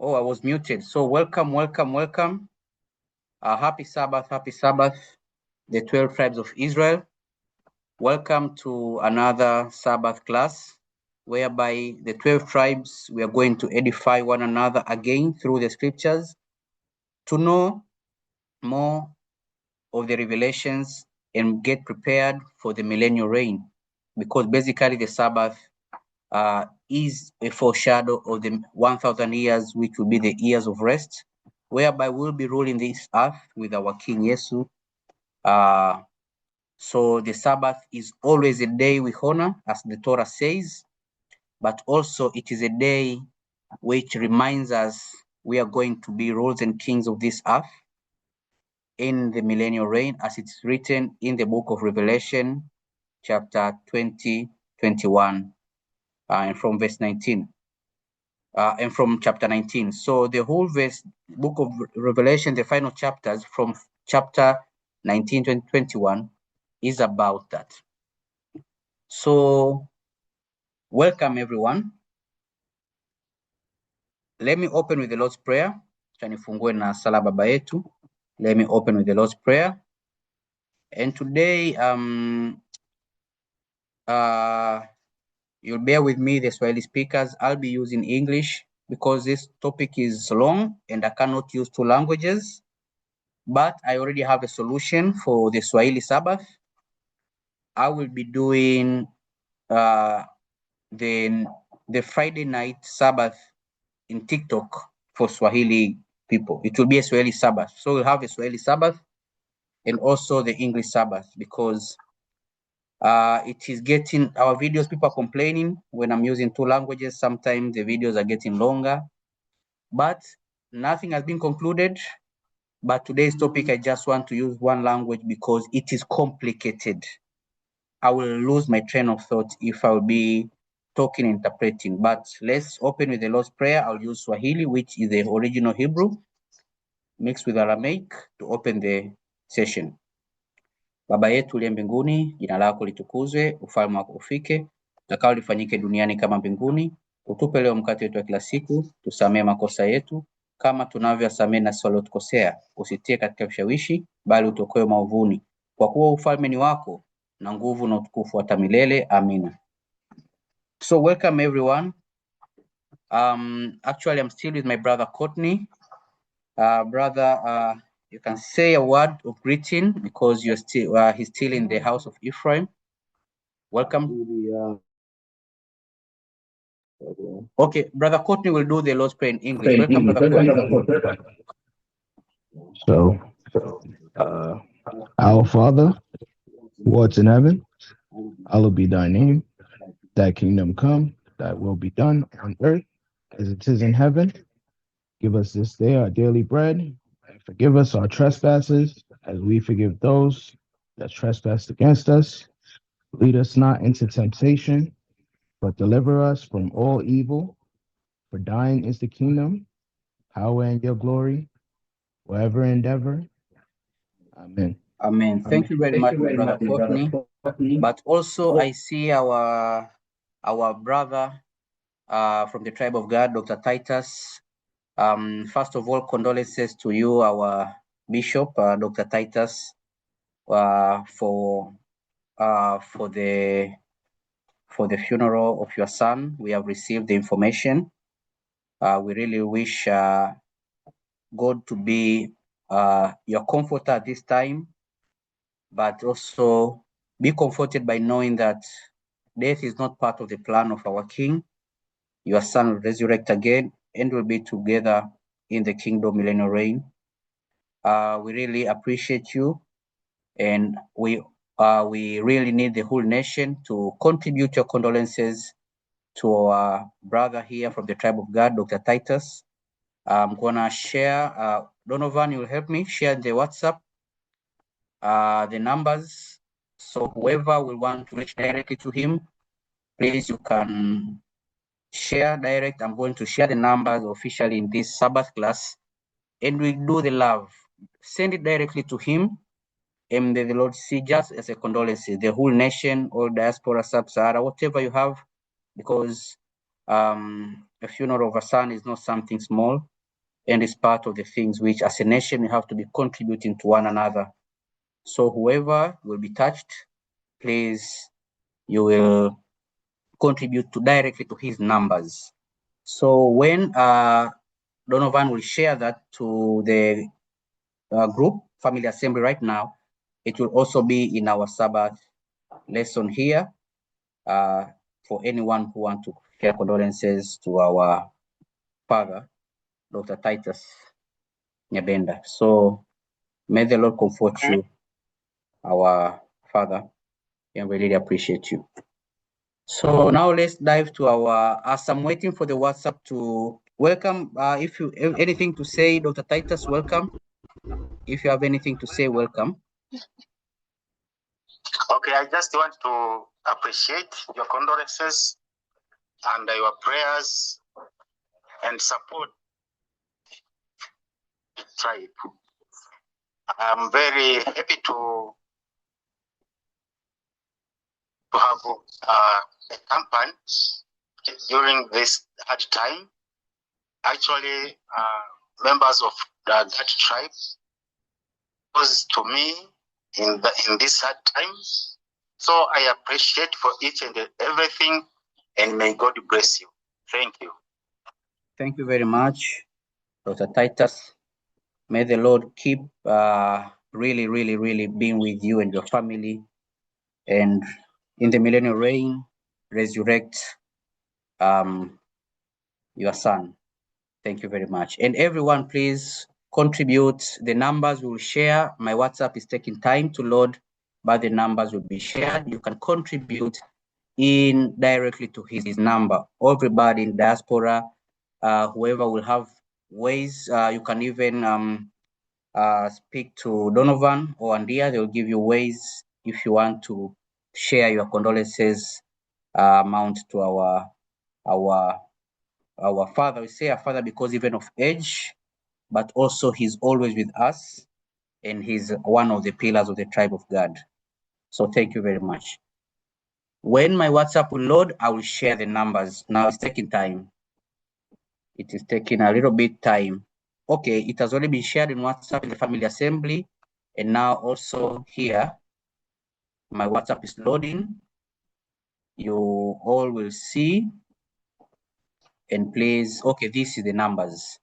Oh, I was muted. So welcome. Happy Sabbath, the 12 tribes of Israel. Welcome to another Sabbath class, whereby the 12 tribes, we are going to edify one another again through the scriptures to know more of the revelations and get prepared for the millennial reign. Because basically the Sabbath is a foreshadow of the 1,000 years, which will be the years of rest, whereby we'll be ruling this earth with our King Yesu. So the Sabbath is always a day we honor, as the Torah says, but also it is a day which reminds us we are going to be rulers and kings of this earth in the millennial reign, as it's written in the book of Revelation, chapter 20, 21, and from verse 19. And from chapter 19. So the whole book of Revelation, the final chapters from chapter 19 to 21 is about that. So welcome everyone. Let me open with the Lord's Prayer. Tanifungue na sala baba yetu. Let me open with the Lord's Prayer. And today, you'll bear with me, the Swahili speakers. I'll be using English because this topic is long and I cannot use two languages. But I already have a solution for the Swahili Sabbath. I will be doing the Friday night Sabbath in TikTok for Swahili people. It will be a Swahili Sabbath. So we'll have a Swahili Sabbath and also the English Sabbath, because it is getting, our videos, people are complaining when I'm using two languages. Sometimes the videos are getting longer, but nothing has been concluded. But today's topic, I just want to use one language because it is complicated. I will lose my train of thought if I will be talking, interpreting. But let's open with the Lord's Prayer. I'll use Swahili, which is the original Hebrew, mixed with Aramaic, to open the session. Baba yetu uliye mbinguni, jina lako litukuzwe, ufalme wako ufike, utakalo lifanyike duniani kama mbinguni. Utupe leo mkate wetu wa kila siku, tusamee makosa yetu kama tunavyowasamehe na sisi waliotukosea, usitie katika ushawishi, bali utuokoe maovuni, kwa kuwa ufalme ni wako na nguvu na utukufu hata milele. Amina. So welcome everyone. Actually I'm still with my brother Courtney. Brother, you can say a word of greeting because you're still he's still in the house of Ephraim. Welcome. Okay, Brother Courtney will do the Lord's Prayer in English. Welcome, Brother Courtney. So, our Father, who art in heaven, hallowed be thy name. Thy kingdom come, thy will be done on earth as it is in heaven. Give us this day our daily bread, and forgive us our trespasses, as we forgive those that trespass against us. Lead us not into temptation, but deliver us from all evil. For thine is the kingdom, power, and your glory, forever and ever. Amen. Amen. Thank you very much, Brother Courtney. But also I see our brother from the tribe of God, Dr. Titus. First of all, condolences to you, our Bishop, Dr. Titus, for the funeral of your son. We have received the information. We really wish God to be your comforter at this time, but also be comforted by knowing that death is not part of the plan of our King. Your son will resurrect again and will be together in the kingdom millennial reign. We really appreciate you, and we really need the whole nation to contribute your condolences to our brother here from the tribe of God, Dr. Titus. I'm gonna share, Donovan, you'll help me share the WhatsApp, the numbers. So whoever will want to reach directly to him, please, you can share direct. I'm going to share the numbers officially in this Sabbath class, and we do the love. Send it directly to him, and the Lord see just as a condolence, the whole nation or diaspora, sub-Sahara, whatever you have, because a funeral of a son is not something small. and it's part of the things which, as a nation, we have to be contributing to one another. So whoever will be touched, please, you will contribute directly to his numbers. So when Donovan will share that to the group, Family Assembly right now, it will also be in our Sabbath lesson here for anyone who wants to share condolences to our father, Dr. Titus Nyabenda. So may the Lord comfort you, our father, and we really appreciate you. So now let's dive to our, as I'm waiting for the WhatsApp to welcome, if you have anything to say, Dr. Titus, welcome. If you have anything to say, welcome. Okay, I just want to appreciate your condolences and your prayers and support the tribe. I'm very happy to have a company during this hard time. Actually, members of that tribe was to me in this hard time. So I appreciate for each and everything, and may God bless you. Thank you. Thank you very much, Dr. Titus. May the Lord keep really, really, really being with you and your family, and in the millennial reign, resurrect your son. Thank you very much. And everyone, please contribute. The numbers we will share. My WhatsApp is taking time to load, but the numbers will be shared. You can contribute in directly to his number. Everybody in diaspora, whoever will have ways, you can even speak to Donovan or Andia. They will give you ways if you want to share your condolences amount to our father. We say our father because even of age, but also he's always with us, and he's one of the pillars of the tribe of God. So thank you very much. When my WhatsApp will load, I will share the numbers. Now it's taking time. It is taking a little bit time. Okay, it has already been shared in WhatsApp in the Family Assembly, and now also here, my WhatsApp is loading. You all will see, and please, okay, this is the numbers.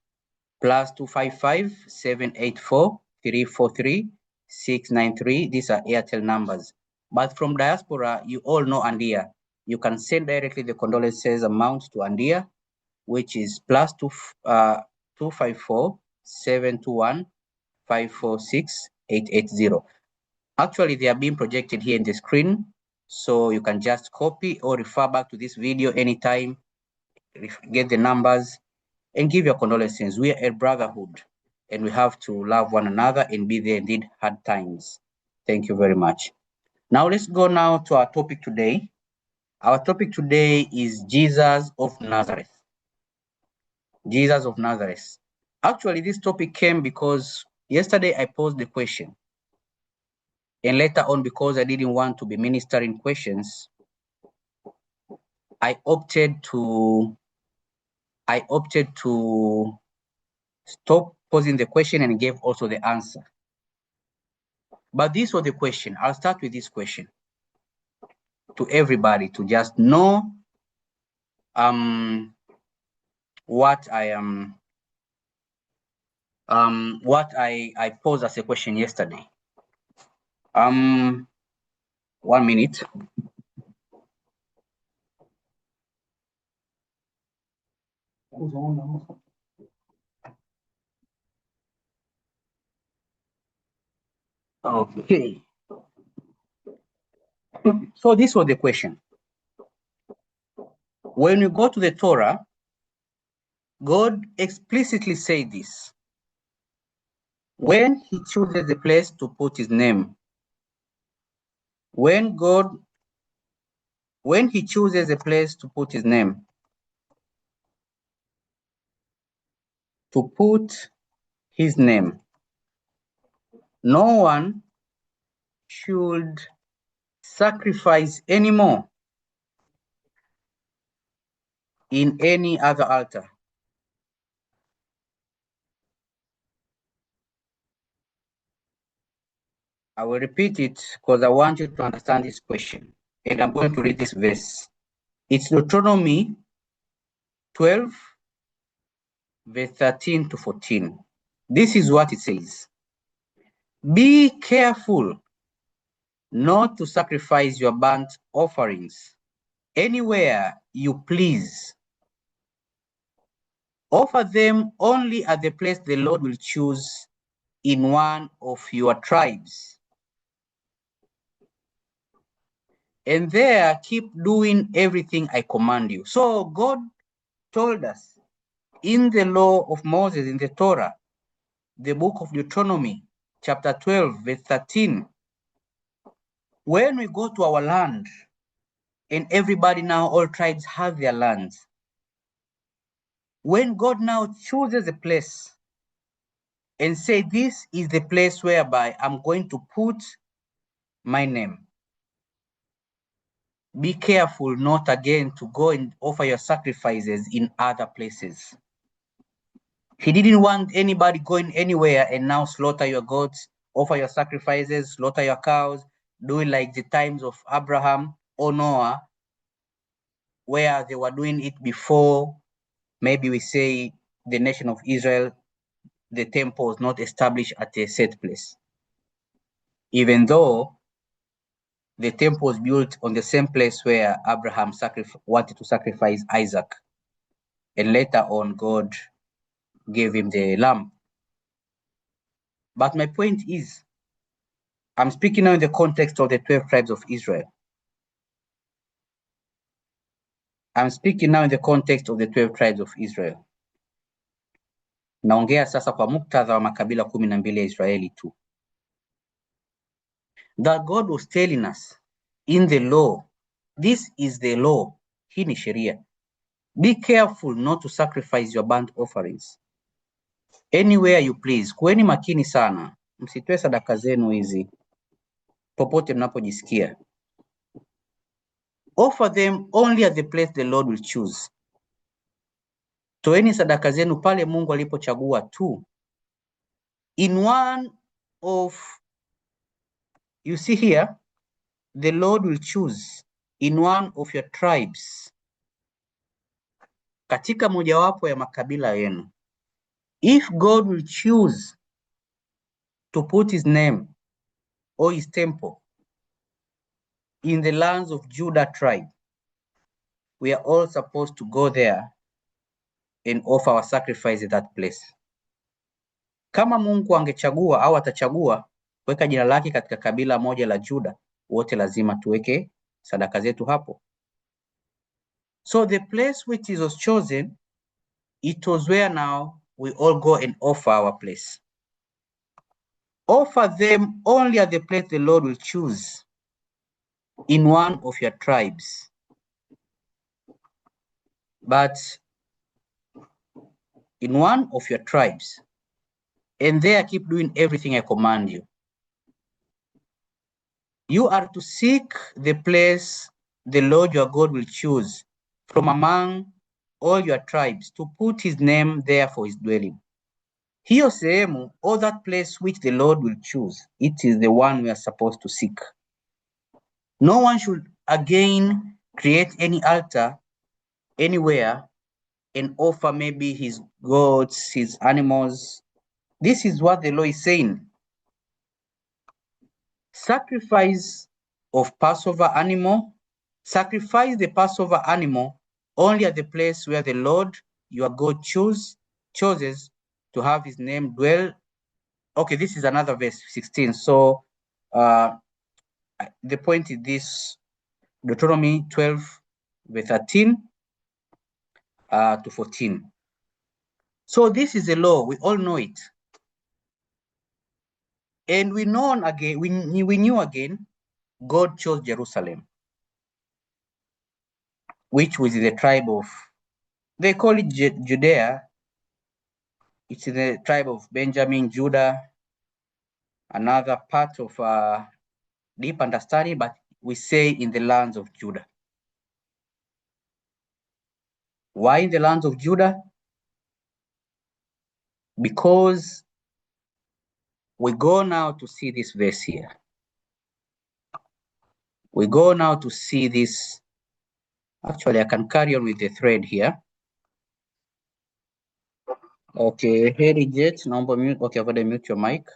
+255 784 343 693. These are Airtel numbers. But from diaspora, you all know Andia. You can send directly the condolences amount to Andia, which is +254 721 546 880. Actually, they are being projected here in the screen, so you can just copy or refer back to this video anytime, get the numbers, and give your condolences. We are a brotherhood, and we have to love one another and be there indeed hard times. Thank you very much. Now let's go now to our topic today. Our topic today is Jesus of Nazareth. Jesus of Nazareth. Actually, this topic came because yesterday I posed the question, and later on, because I didn't want to be ministering questions, I opted to stop posing the question and gave also the answer. But this was the question. I'll start with this question to everybody to just know what I posed as a question yesterday. 1 minute. Okay. So this was the question. When you go to the Torah, God explicitly said this. When he chooses a place to put his name, when he chooses a place to put his name, to put his name, no one should sacrifice anymore in any other altar. I will repeat it because I want you to understand this question. And I'm going to read this verse. It's Deuteronomy 12, verse 13 to 14. This is what it says. Be careful not to sacrifice your burnt offerings anywhere you please. Offer them only at the place the Lord will choose in one of your tribes. And there keep doing everything I command you. So God told us in the law of Moses, in the Torah, the book of Deuteronomy, chapter 12, verse 13, when we go to our land, and everybody now, all tribes have their lands, when God now chooses a place and say, this is the place whereby I'm going to put my name, be careful not again to go and offer your sacrifices in other places. He didn't want anybody going anywhere and now slaughter your goats, offer your sacrifices, slaughter your cows, do it like the times of Abraham or Noah, where they were doing it before, maybe we say the nation of Israel, the temple was not established at a set place. Even though the temple was built on the same place where Abraham wanted to sacrifice Isaac. And later on, God gave him the lamb. But my point is, I'm speaking now in the context of the 12 tribes of Israel. I'm speaking now in the context of the 12 tribes of Israel. Naongea sasa kwa muktadha wa makabila 12 ya Israeli tu. That God was telling us in the law, this is the law, hii ni sheria. Be careful not to sacrifice your burnt offerings anywhere you please. Kuweni makini sana, msitoe sadaka zenu hizi popote mnapojisikia. Offer them only at the place the Lord will choose. Toeni sadaka zenu pale Mungu alipochagua tu. In one of, you see here, the Lord will choose in one of your tribes, katika mojawapo ya makabila yenu. If God will choose to put his name or his temple in the lands of Judah tribe, we are all supposed to go there and offer our sacrifice at that place. Kama Mungu angechagua au atachagua kuweka jina lake katika kabila moja la Juda, wote lazima tuweke sadaka zetu hapo. So the place which was chosen, it was where now we all go and offer our place. Offer them only at the place the Lord will choose in one of your tribes. But in one of your tribes, and there keep doing everything I command you. You are to seek the place the Lord your God will choose from among all your tribes to put his name there for his dwelling. Hiyo sehemu, or that place which the Lord will choose, it is the one we are supposed to seek. No one should again create any altar anywhere and offer maybe his goats, his animals. This is what the law is saying. Sacrifice of Passover animal, sacrifice the Passover animal only at the place where the Lord your God chooses to have his name dwell. Okay, this is another verse 16. So the point is this, Deuteronomy 12, verse 13 to 14. So this is a law, we all know it. And we knew again, God chose Jerusalem, which was the tribe of, they call it Judea. It's in the tribe of Benjamin, Judah, another part of deep understanding, but we say in the lands of Judah. Why in the lands of Judah? Because we go now to see this verse here. We go now to see this. Actually, I can carry on with the thread here. Okay, hey Reject, number mute. Okay, I'm going to mute your mic.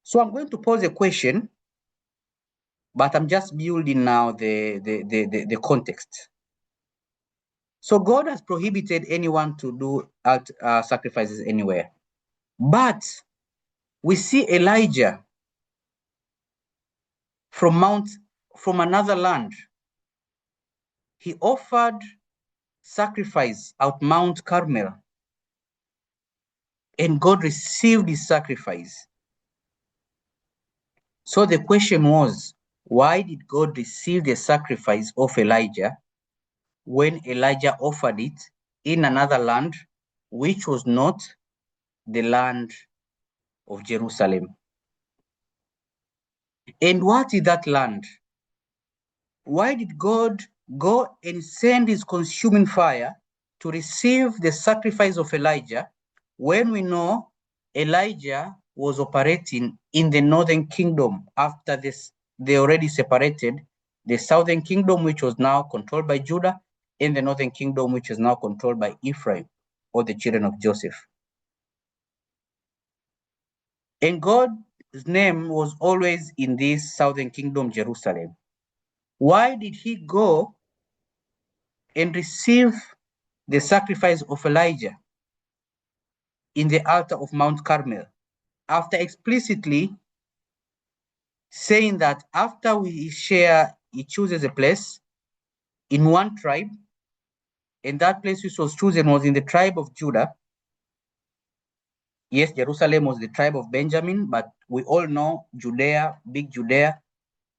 So I'm going to pose a question, but I'm just building now the context. So God has prohibited anyone to do sacrifices anywhere. But we see Elijah from another land. He offered sacrifice at Mount Carmel, and God received his sacrifice. So the question was, why did God receive the sacrifice of Elijah when Elijah offered it in another land, which was not the land of Jerusalem? And what is that land? Why did God go and send his consuming fire to receive the sacrifice of Elijah when we know Elijah was operating in the northern kingdom? After this, they already separated the southern kingdom, which was now controlled by Judah, and the northern kingdom, which is now controlled by Ephraim, or the children of Joseph. And God's name was always in this southern kingdom, Jerusalem. Why did he go and receive the sacrifice of Elijah in the altar of Mount Carmel, after explicitly saying that after we share, he chooses a place in one tribe, and that place which was chosen was in the tribe of Judah. Yes, Jerusalem was the tribe of Benjamin, but we all know Judea, big Judea,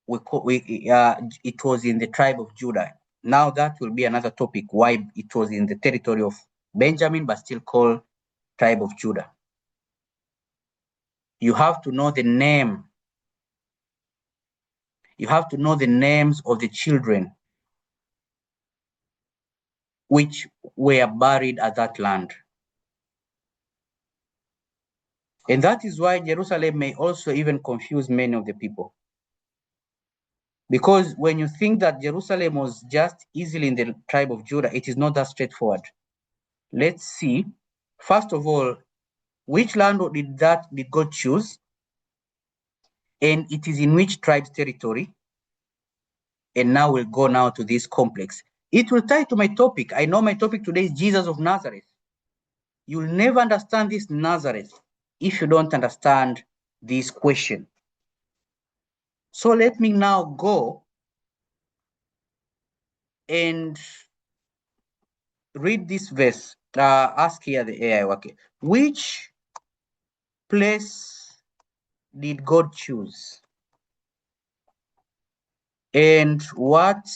it was in the tribe of Judah. Now that will be another topic, why it was in the territory of Benjamin, but still called tribe of Judah. You have to know the name. You have to know the names of the children which were buried at that land. And that is why Jerusalem may also even confuse many of the people. Because when you think that Jerusalem was just easily in the tribe of Judah, it is not that straightforward. Let's see, first of all, which land did God choose? And it is in which tribe's territory? And now we'll go now to this complex. It will tie to my topic. I know my topic today is Jesus of Nazareth. You'll never understand this Nazareth if you don't understand this question. So let me now go and read this verse. Ask here the AI. Okay. Which place did God choose? And what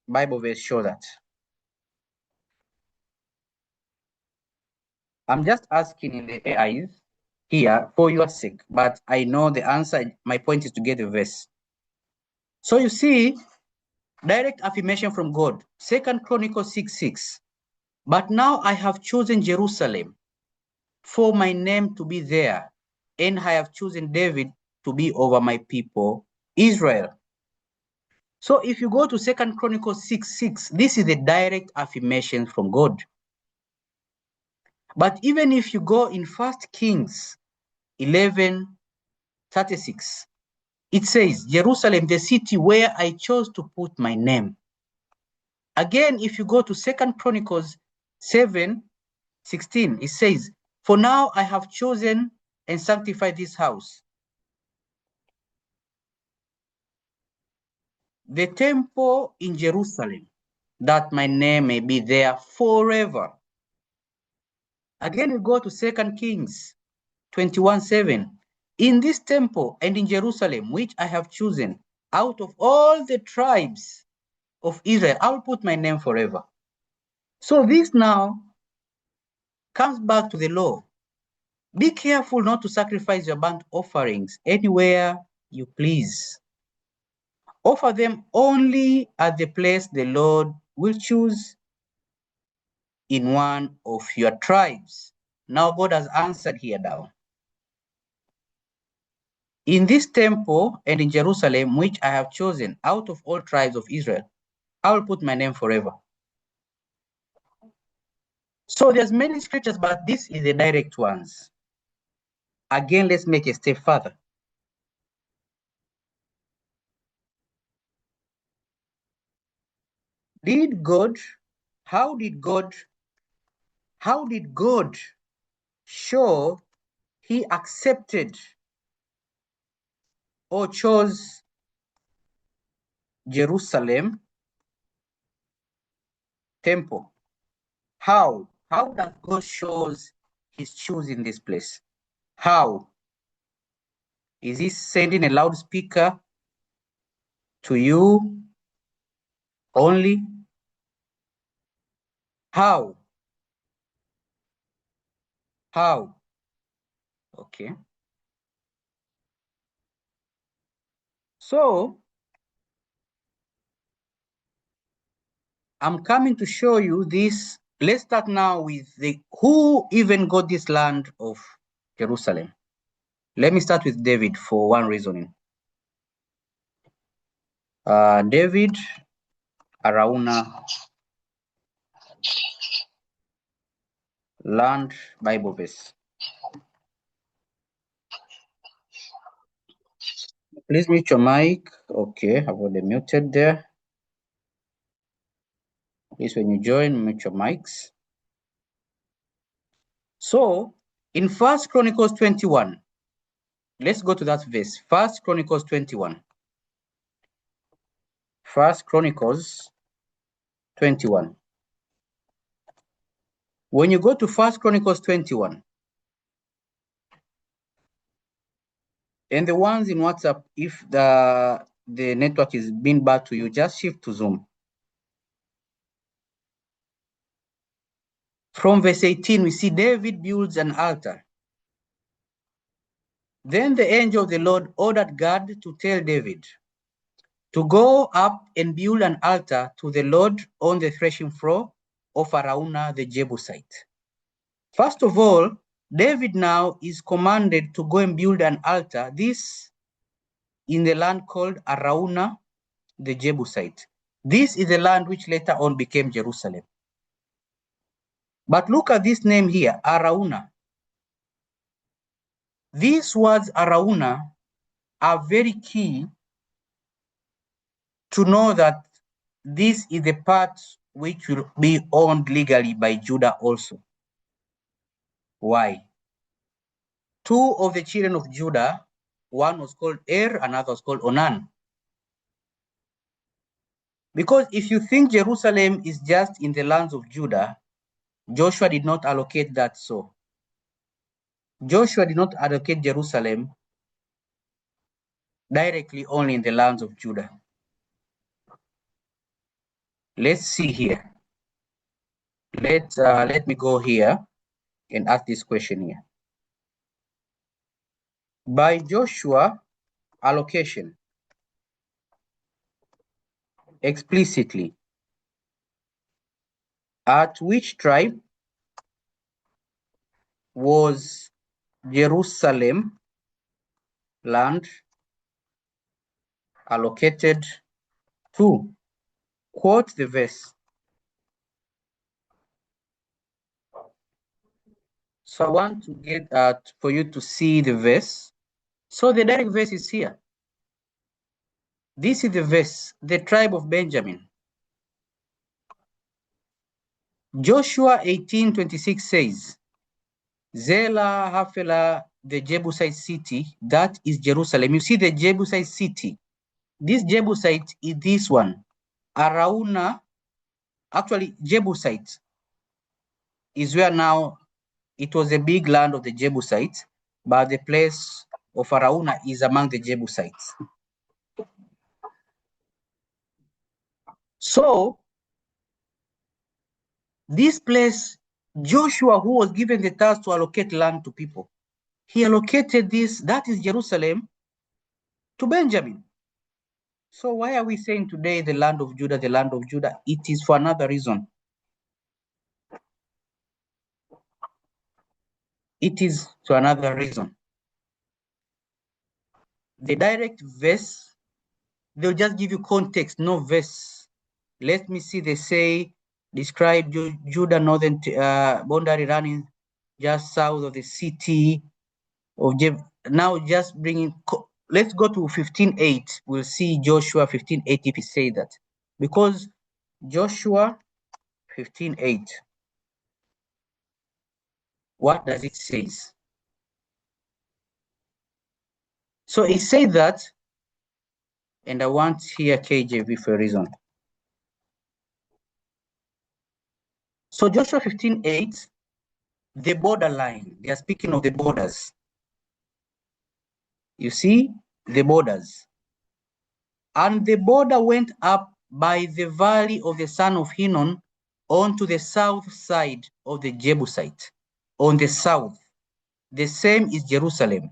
Bible verse show that? I'm just asking in the AIs here for your sake, but I know the answer. My point is to get the verse. So you see, direct affirmation from God, 2 Chronicles 6:6. But now I have chosen Jerusalem for my name to be there, and I have chosen David to be over my people, Israel. So if you go to 2 Chronicles 6:6, this is the direct affirmation from God. But even if you go in 1 Kings 11:36, it says, Jerusalem, the city where I chose to put my name. Again, if you go to 2 Chronicles 7:16, it says, for now I have chosen and sanctified this house, the temple in Jerusalem, that my name may be there forever. Again, we go to 2 Kings 21:7. In this temple and in Jerusalem, which I have chosen, out of all the tribes of Israel, I will put my name forever. So this now comes back to the law. Be careful not to sacrifice your burnt offerings anywhere you please. Offer them only at the place the Lord will choose in one of your tribes. Now God has answered here now. In this temple and in Jerusalem, which I have chosen out of all tribes of Israel, I will put my name forever. So there's many scriptures, but this is the direct ones. Again, let's make a step further. How did God show he accepted or chose Jerusalem temple? How does God shows his choosing this place? How? Is he sending a loudspeaker to you only? How? How? Okay. So I'm coming to show you this. Let's start now with who even got this land of Jerusalem. Let me start with David for one reasoning. David, Arauna, land Bible verse. Please mute your mic. Okay, I've already muted there. Please, when you join, mute your mics. So, in 1 Chronicles 21, let's go to that verse. 1 Chronicles 21. 1 Chronicles 21. When you go to 1 Chronicles 21, and the ones in WhatsApp, if the network is being bad to you, just shift to Zoom. From verse 18, we see David builds an altar. Then the angel of the Lord ordered Gad to tell David to go up and build an altar to the Lord on the threshing floor of Araunah the Jebusite. First of all, David now is commanded to go and build an altar, this in the land called Araunah the Jebusite. This is the land which later on became Jerusalem. But look at this name here, Araunah. These words Araunah are very key to know that this is the part which will be owned legally by Judah also. Why? Two of the children of Judah, one was called Er, another was called Onan. Because if you think Jerusalem is just in the lands of Judah, Joshua did not allocate that so. Joshua did not allocate Jerusalem directly only in the lands of Judah. Let's see here. Let me go here and ask this question here. By Joshua allocation, explicitly, at which tribe was Jerusalem land allocated to? Quote the verse. So I want to get for you to see the verse. So the direct verse is here. This is the verse, the tribe of Benjamin. Joshua 18:26 says, Zela Hafela, the Jebusite city, that is Jerusalem. You see the Jebusite city. This Jebusite is this one. Araunah, actually Jebusite is where now it was a big land of the Jebusites, but the place of Araunah is among the Jebusites. So this place, Joshua, who was given the task to allocate land to people, he allocated this, that is Jerusalem, to Benjamin. So why are we saying today the land of Judah, the land of Judah? It is for another reason. It is for another reason. the direct verse, they'll just give you context, no verse. Let me see, they say, describe Judah northern boundary running just south of the city of now just bringing, let's go to 15:8. We'll see Joshua 15:8 if he say that. Because Joshua 15:8, what does it say? So he said that, and I want here KJV for a reason. So Joshua 15:8, the borderline, they are speaking of the borders. You see, the borders. And the border went up by the valley of the son of Hinnom onto the south side of the Jebusite, on the south. The same is Jerusalem.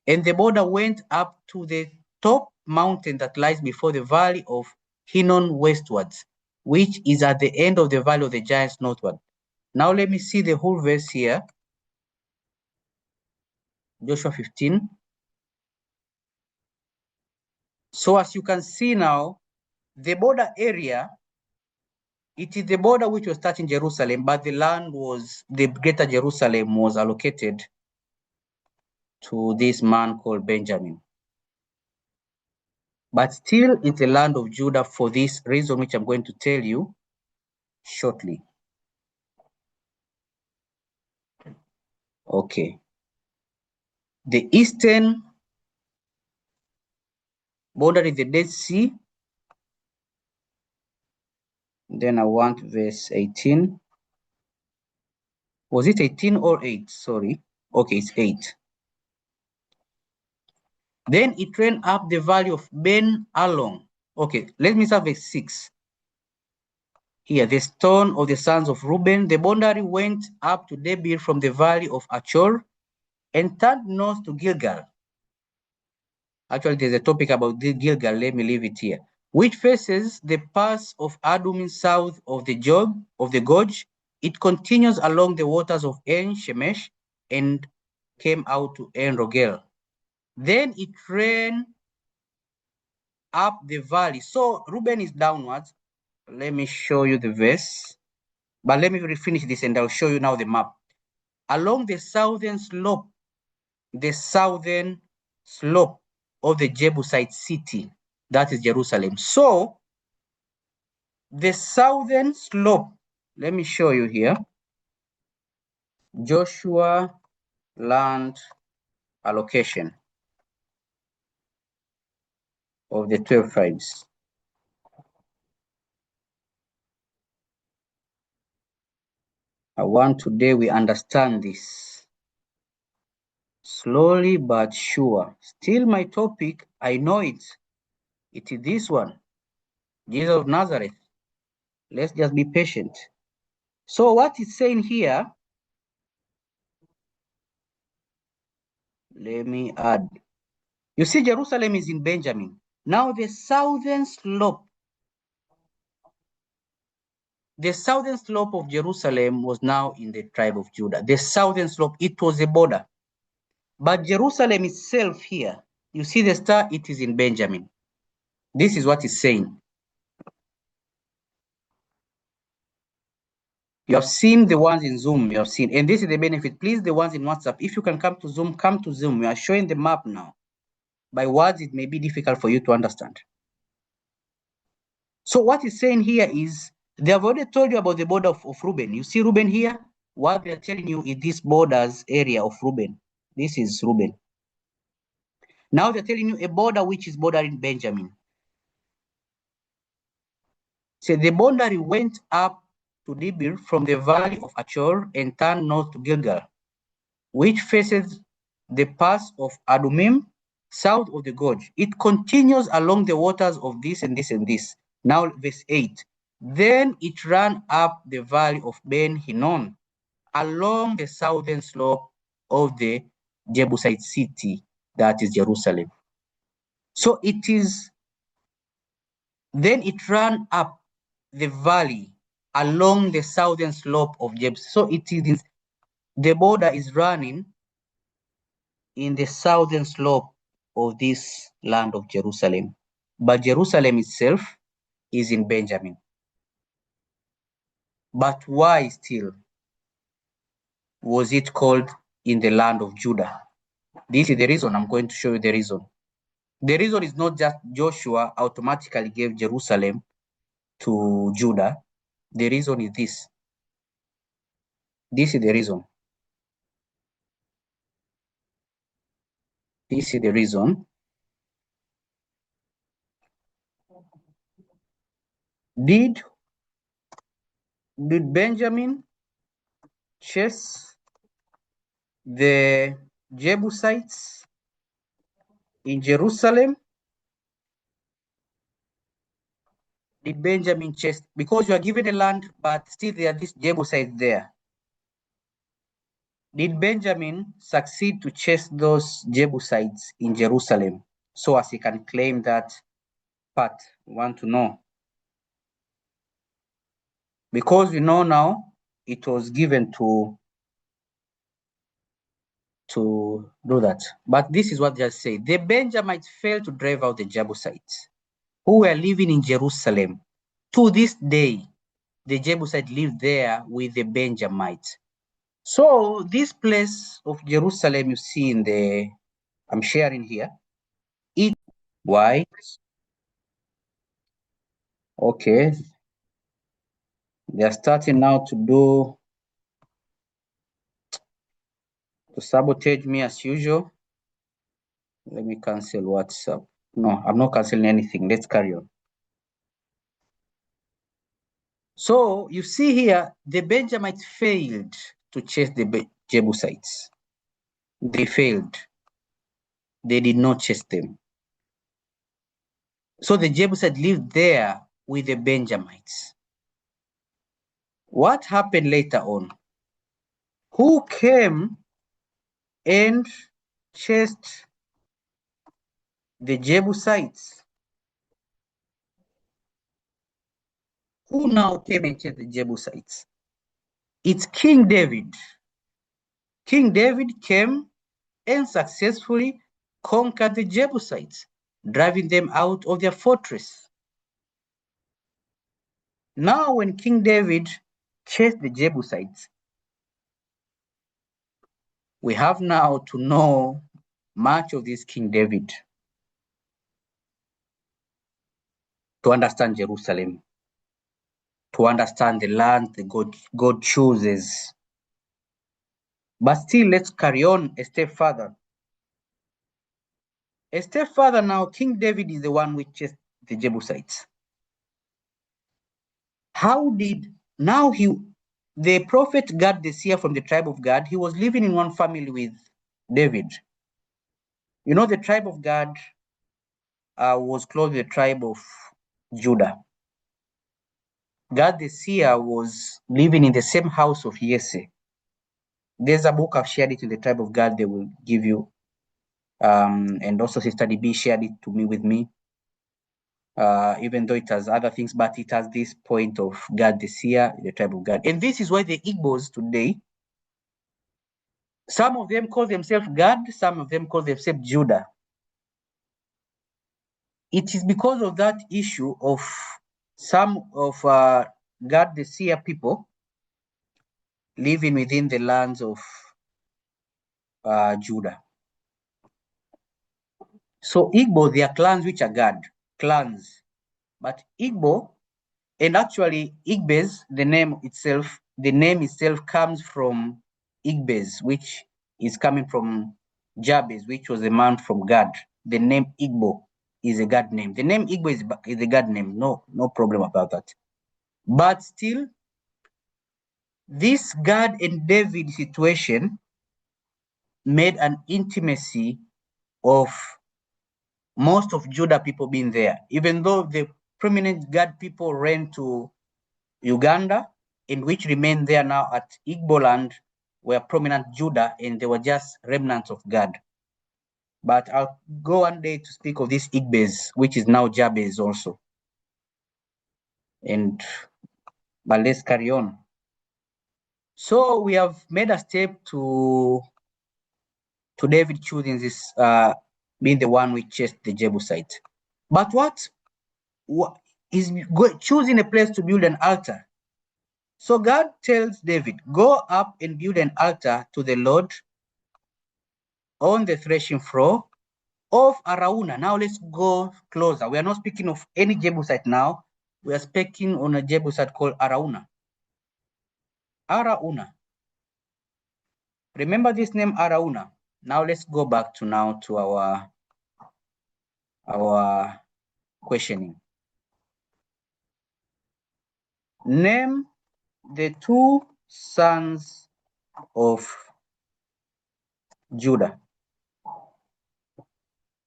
And the border went up to the top mountain that lies before the valley of Hinnom westwards, which is at the end of the valley of the giants northward. Now let me see the whole verse here. Joshua 15. So as you can see now, the border area, it is the border which was touching Jerusalem, but the land was, the greater Jerusalem was allocated to this man called Benjamin. But still it's the land of Judah for this reason, which I'm going to tell you shortly. Okay. The eastern border is the Dead Sea. Then I want verse 18. Was it 18 or 8? Sorry. Okay, it's 8. Then it ran up the valley of Ben Alon. Okay, let me start verse 6. Here, the stone of the sons of Reuben, the boundary went up to Debir from the valley of Achor and turned north to Gilgal. Actually, there's a topic about Gilgal. Let me leave it here. Which faces the pass of Adumim south of the Gorge. It continues along the waters of En Shemesh and came out to En Rogel. Then it ran up the valley. So Reuben is downwards. Let me show you the verse. But let me finish this and I'll show you now the map. Along the southern slope of the Jebusite city, that is Jerusalem. So the southern slope, let me show you here. Joshua land allocation of the 12 tribes. I want today we understand this. Slowly but sure. Still my topic, I know it. It is this one. Jesus of Nazareth. Let's just be patient. So what it's saying here, let me add. You see, Jerusalem is in Benjamin. Now the southern slope of Jerusalem was now in the tribe of Judah. The southern slope, it was a border. But Jerusalem itself here, you see the star, it is in Benjamin. This is what it's saying. You have seen the ones in Zoom, you have seen, and this is the benefit. Please, the ones in WhatsApp, if you can come to Zoom, come to Zoom. We are showing the map now. By words, it may be difficult for you to understand. So what he's saying here is, they have already told you about the border of Reuben. You see Reuben here? What they're telling you is this borders area of Reuben. This is Reuben. Now they're telling you a border which is bordering Benjamin. So the boundary went up to Debir from the valley of Achor and turned north to Gilgal, which faces the pass of Adumim, south of the gorge. It continues along the waters of this and this and this. Now verse 8. Then it ran up the valley of Ben Hinnom, along the southern slope of the Jebusite city, that is Jerusalem. So it is, then it ran up the valley along the southern slope of Jebus. So it is, the border is running in the southern slope of this land of Jerusalem, but Jerusalem itself is in Benjamin. But why still was it called in the land of Judah? This is the reason. I'm going to show you the reason. The reason is not just Joshua automatically gave Jerusalem to Judah. The reason is this. This is the reason. This is the reason. Did Benjamin chase the Jebusites in Jerusalem? Did Benjamin chase? Because you are given a land, but still there are these Jebusites there. Did Benjamin succeed to chase those Jebusites in Jerusalem so as he can claim that part? We want to know. Because we know now it was given to do that. But this is what they say. The Benjamites failed to drive out the Jebusites who were living in Jerusalem. To this day, the Jebusites live there with the Benjamites. So this place of Jerusalem you see in the, I'm sharing here, it white. Okay. They are starting now to sabotage me as usual. Let me cancel WhatsApp. No, I'm not canceling anything. Let's carry on. So you see here, the Benjamites failed to chase the Jebusites. They failed. They did not chase them. So the Jebusites lived there with the Benjamites. What happened later on? Who came and chased the Jebusites? Who now came and chased the Jebusites? It's King David. King David came and successfully conquered the Jebusites, driving them out of their fortress. Now, when King David chased the Jebusites, we have now to know much of this King David to understand Jerusalem, to understand the land that God chooses. But still, let's carry on a step further. A step further now, King David is the one which chased the Jebusites. How did, now the prophet Gad, the seer from the tribe of Gad, he was living in one family with David. You know, the tribe of Gad was close to the tribe of Judah. Gad the seer was living in the same house of Jesse. There's a book, I've shared it in the tribe of Gad, they will give you. And also Sister DB shared it with me. Even though it has other things, but it has this point of Gad the seer, the tribe of Gad. And this is why the Igbos today, some of them call themselves Gad, some of them call themselves Judah. It is because of that issue of some of Gad the seer people living within the lands of Judah. So Igbo, they are clans which are Gad, clans. But Igbo, and actually Igbes, the name itself comes from Igbes, which is coming from Jabez, which was a man from Gad. The name Igbo is a God name. The name Igbo is a God name. No problem about that. But still, this Gad and David situation made an intimacy of most of Judah people being there, even though the prominent Gad people ran to Uganda, in which remained there now at Igbo land, were prominent Judah, and they were just remnants of Gad. But I'll go one day to speak of this Igbes, which is now Jabez also. But let's carry on. So we have made a step to David choosing this being the one which chased the Jebusite. But what is choosing a place to build an altar? So God tells David, go up and build an altar to the Lord on the threshing floor of Araunah. Now let's go closer. We are not speaking of any Jebusite now. We are speaking on a Jebusite called Araunah. Araunah. Remember this name Araunah. Now let's go back to our questioning. Name the two sons of Judah.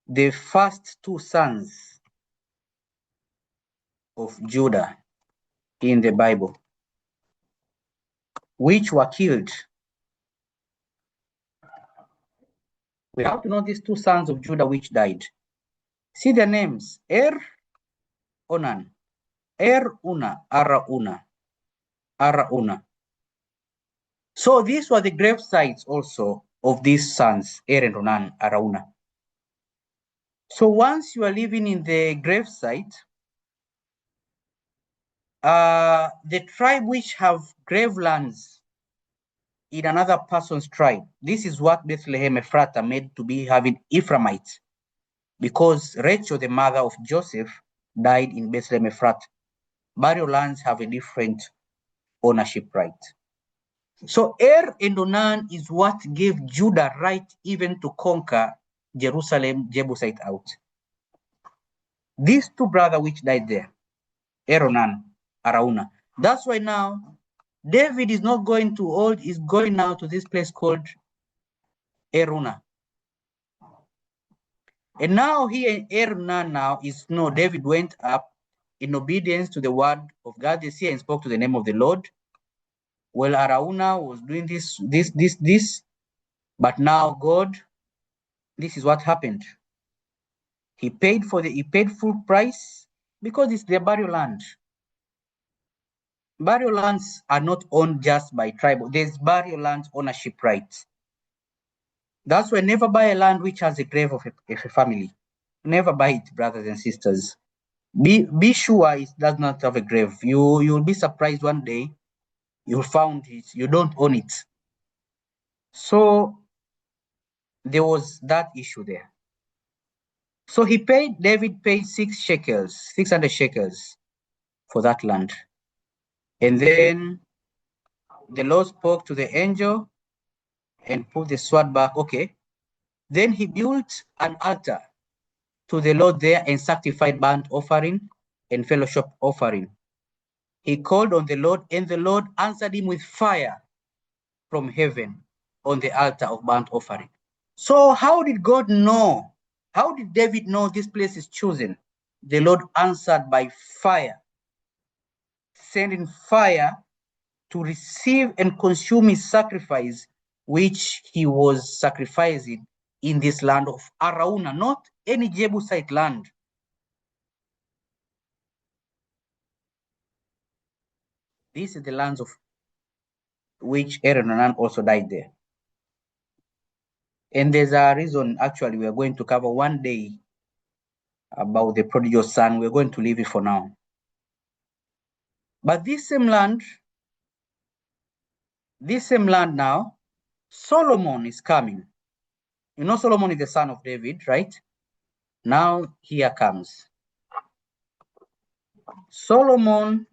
The first two sons of Judah in the Bible, which were killed. We have to know these two sons of Judah which died. See their names: Onan, Una, Araunah. So these were the grave sites also of these sons, and Onan, Araunah. So once you are living in the grave site, the tribe which have grave lands in another person's tribe, this is what Bethlehem Ephrata made to be having Ephraimites, because Rachel, the mother of Joseph, died in Bethlehem Ephrata. Burial lands have a different ownership right. So and Onan is what gave Judah right even to conquer Jerusalem, Jebusite out. These two brothers which died there, Onan, Araunah. That's why now David is not going to old, is going now to this place called Araunah. And now here in Araunah now is no, David went up in obedience to the word of God this year and spoke to the name of the Lord. Well, Araunah was doing this, but now God, this is what happened. He paid full price because it's their burial land. Burial lands are not owned just by tribe. There's burial land ownership rights. That's why never buy a land which has a grave of a family. Never buy it, brothers and sisters. Be sure it does not have a grave. You'll be surprised one day you'll find it, you don't own it. So there was that issue there. So David paid 600 shekels for that land. And then the Lord spoke to the angel and put the sword back. Okay. Then he built an altar to the Lord there and sanctified burnt offering and fellowship offering. He called on the Lord, and the Lord answered him with fire from heaven on the altar of burnt offering. So how did God know? How did David know this place is chosen? The Lord answered by fire, sending fire to receive and consume his sacrifice, which he was sacrificing in this land of Araunah, not any Jebusite land. This is the lands of which Aaron and Onan also died there. And there's a reason, actually, we are going to cover one day about the prodigal son. We're going to leave it for now. But this same land now, Solomon is coming. You know, Solomon is the son of David, right? Now here comes Solomon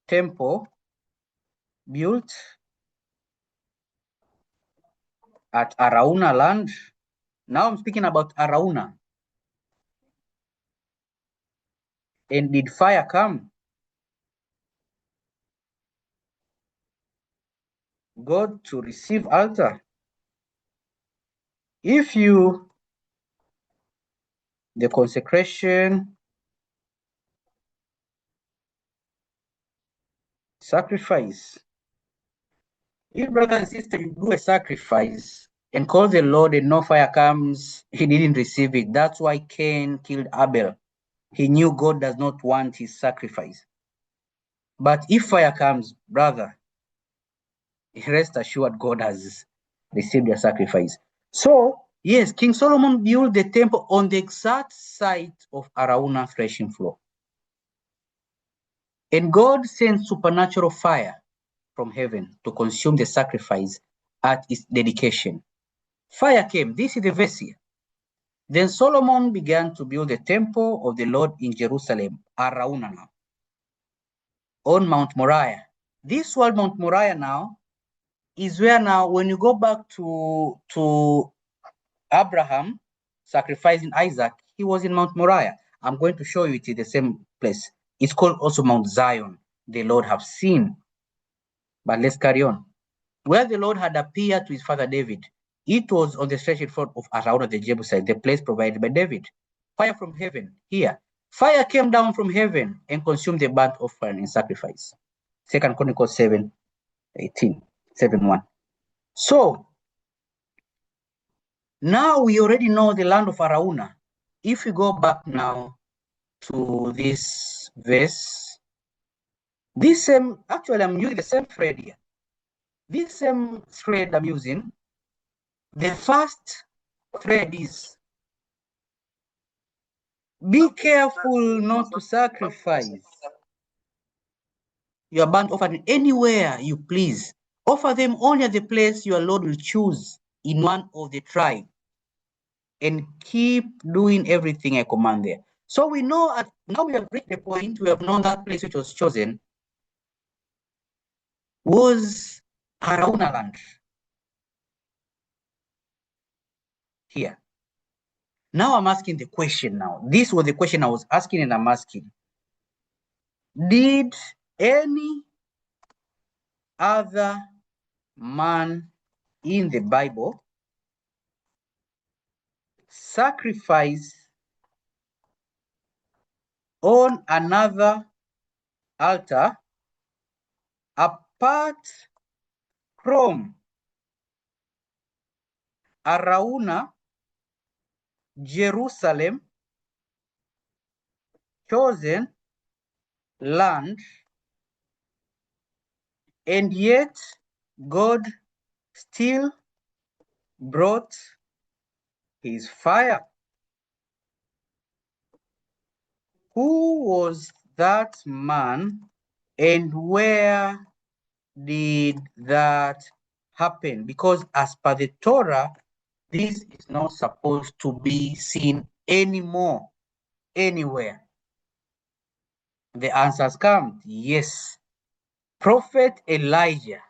temple built at Araunah land. Now I'm speaking about Araunah. And did fire come? God to receive altar. If the consecration, sacrifice. If brother and sister, you do a sacrifice and call the Lord and no fire comes, he didn't receive it. That's why Cain killed Abel. He knew God does not want his sacrifice. But if fire comes, brother, rest assured God has received your sacrifice. So Yes, King Solomon built the temple on the exact site of Araunah threshing floor. And God sent supernatural fire from heaven to consume the sacrifice at its dedication. Fire came. This is the verse here. Then Solomon began to build the temple of the Lord in Jerusalem, Araunah now, on Mount Moriah. This word Mount Moriah now is where now when you go back to Abraham sacrificing Isaac, he was in Mount Moriah. I'm going to show you it in the same place. It's called also Mount Zion, the Lord have seen. But let's carry on. Where the Lord had appeared to his father David, it was on the stretched front of Araunah the Jebusite, the place provided by David. Fire from heaven, here. Fire came down from heaven and consumed the burnt offering and sacrifice. 2 Chronicles 7:18, 7:1. So, now we already know the land of Araunah. If we go back now to this verse, this same, actually I'm using the same thread here. This same thread I'm using, the first thread is, be careful not to sacrifice your burnt offering anywhere you please. Offer them only at the place your Lord will choose in one of the tribes, and keep doing everything I command there. So we know, now we have reached the point, we have known that place which was chosen was Araunah land. Here. Now I'm asking the question now. This was the question I was asking and I'm asking. Did any other man in the Bible sacrifice on another altar apart from Araunah, Jerusalem, chosen land, and yet God still brought his fire? Who was that man and where did that happen? Because as per the Torah, this is not supposed to be seen anymore, anywhere. The answers come, yes. Prophet Elijah.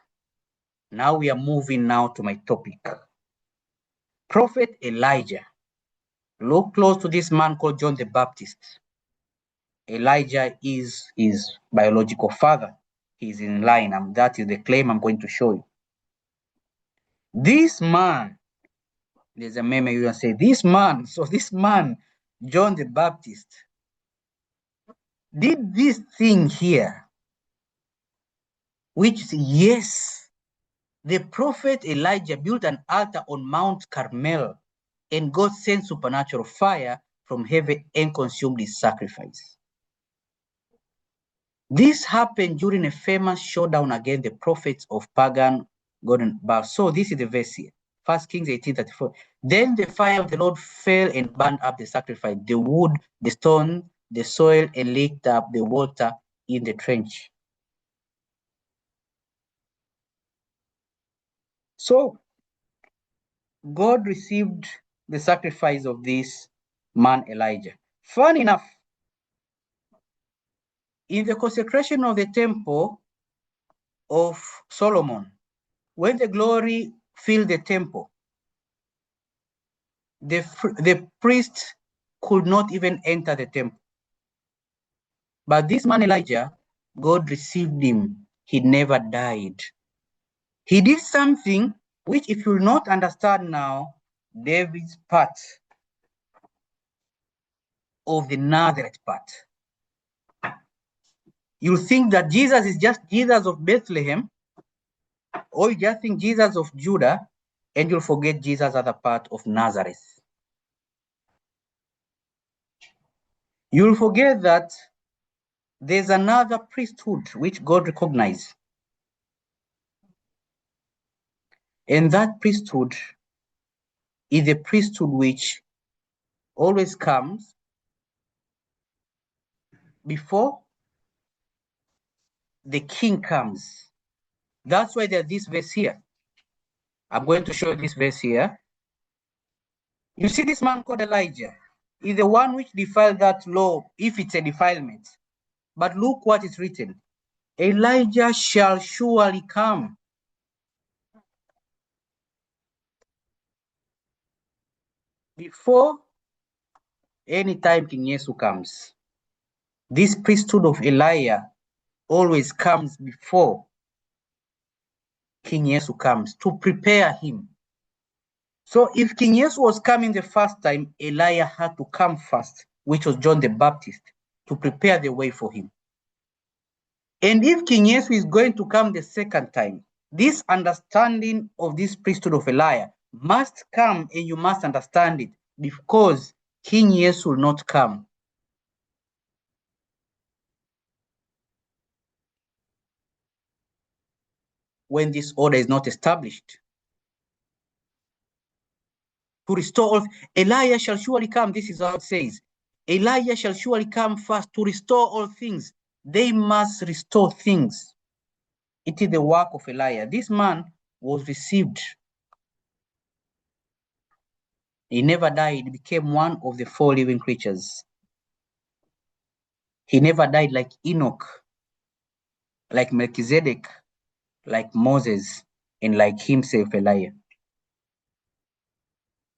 Now we are moving now to my topic. Prophet Elijah. Look close to this man called John the Baptist. Elijah is his biological father. He's in line, and that is the claim I'm going to show you. This man, there's a meme you can say, this man, John the Baptist, did this thing here, which yes, the prophet Elijah built an altar on Mount Carmel, and God sent supernatural fire from heaven and consumed his sacrifice. This happened during a famous showdown against the prophets of pagan God and Baal. So this is the verse here. 1 Kings 18:34. Then the fire of the Lord fell and burned up the sacrifice, the wood, the stone, the soil, and licked up the water in the trench. So God received the sacrifice of this man Elijah. Fun enough, in the consecration of the temple of Solomon, when the glory filled the temple, the priest could not even enter the temple. But this man Elijah, God received him. He never died. He did something which, if you will not understand now, David's part of the Nazareth part, you'll think that Jesus is just Jesus of Bethlehem, or you just think Jesus of Judah, and you'll forget Jesus as a part of Nazareth. You'll forget that there's another priesthood which God recognized. And that priesthood is the priesthood which always comes before the king comes. That's why there's this verse here. I'm going to show you this verse here. You see this man called Elijah is the one which defiled that law, if it's a defilement. But look what is written. Elijah shall surely come. Before any time King Jesus comes. This priesthood of Elijah always comes before King Jesus comes to prepare him. So if King Jesus was coming the first time, Elijah had to come first, which was John the Baptist, to prepare the way for him. And if King Jesus is going to come the second time, this understanding of this priesthood of Elijah must come, and you must understand it, because King Jesus will not come when this order is not established. To restore all, Elijah shall surely come. This is how it says. Elijah shall surely come first to restore all things. They must restore things. It is the work of Elijah. This man was received. He never died. He became one of the 4 living creatures. He never died like Enoch, like Melchizedek, like Moses, and like himself, Elijah.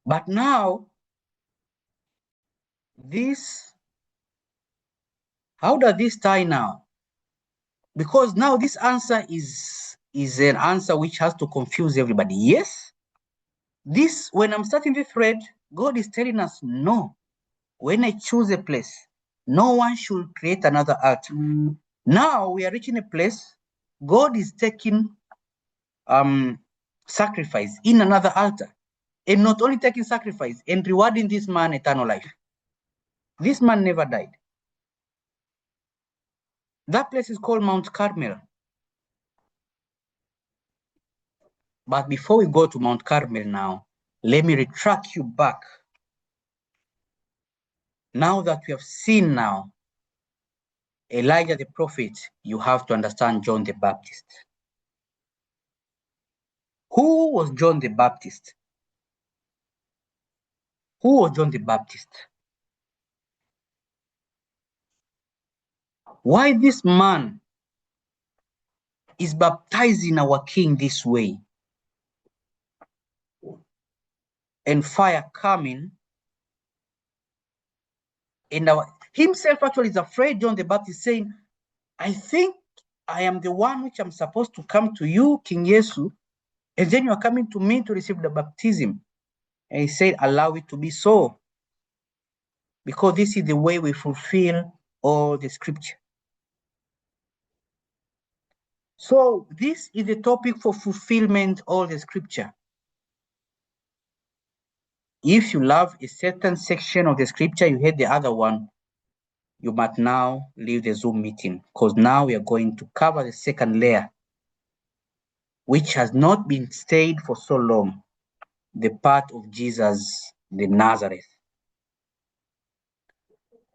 But now, how does this tie now? Because now this answer is an answer which has to confuse everybody. Yes, when I'm starting the thread, God is telling us, no, when I choose a place, no one should create another altar. Now we are reaching a place, God is taking sacrifice in another altar, and not only taking sacrifice and rewarding this man eternal life. This man never died. That place is called Mount Carmel. But before we go to Mount Carmel now, let me retract you back. Now that we have seen now Elijah the prophet, you have to understand John the Baptist. Who was John the Baptist? Who was John the Baptist? Why this man is baptizing our king this way? And fire coming, and himself actually is afraid, John the Baptist, saying, I think I am the one which I'm supposed to come to you, King Jesus, and then you are coming to me to receive the baptism. And he said, allow it to be so, because this is the way we fulfill all the scripture. So this is the topic for fulfillment of the scripture. If you love a certain section of the scripture, you hate the other one, you must now leave the Zoom meeting, because now we are going to cover the second layer, which has not been stayed for so long, the part of Jesus, the Nazareth.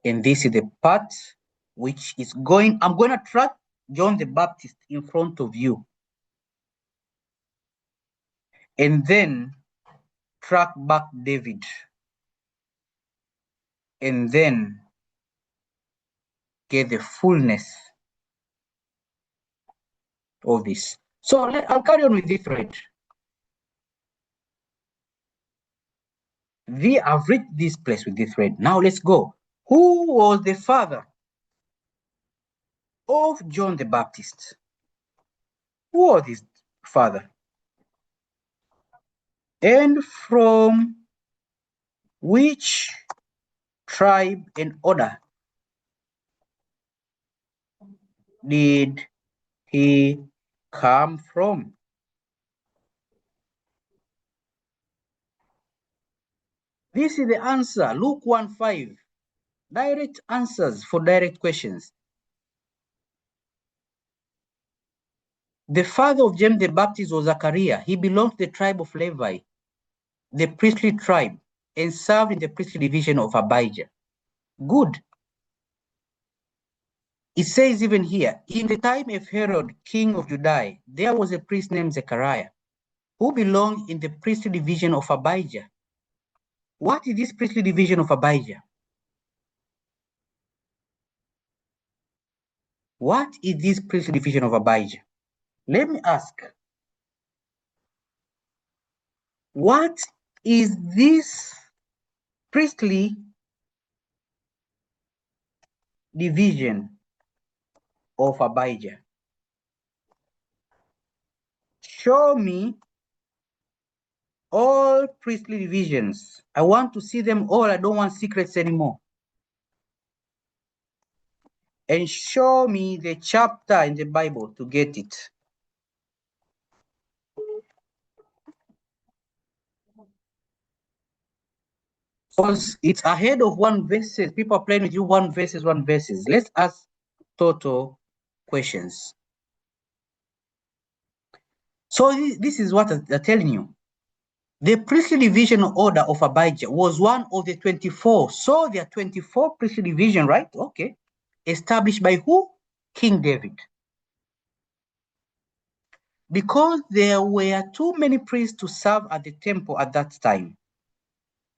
And this is the part which is I'm going to track John the Baptist in front of you, and then track back David, and then get the fullness of this. So I'll carry on with this thread. I've reached this place with this thread. Now let's go. Who was the father of John the Baptist? Who was his father? And from which tribe and order did he come from? This is the answer. Luke 1:5. Direct answers for direct questions. The father of James the Baptist was Zachariah. He belonged to the tribe of Levi. the priestly tribe and served in the priestly division of Abijah. Good. It says even here, in the time of Herod, king of Judea, there was a priest named Zechariah, who belonged in the priestly division of Abijah. What is this priestly division of Abijah? What is this priestly division of Abijah? Let me ask, what is this priestly division of Abijah? Show me all priestly divisions. I want to see them all. I don't want secrets anymore. And show me the chapter in the Bible to get it. Because it's ahead of one verses. People are playing with you one verses. Let's ask total questions. So this is what they're telling you. The priestly division order of Abijah was one of the 24. So there are 24 priestly division, right? Okay. Established by who? King David. Because there were too many priests to serve at the temple at that time,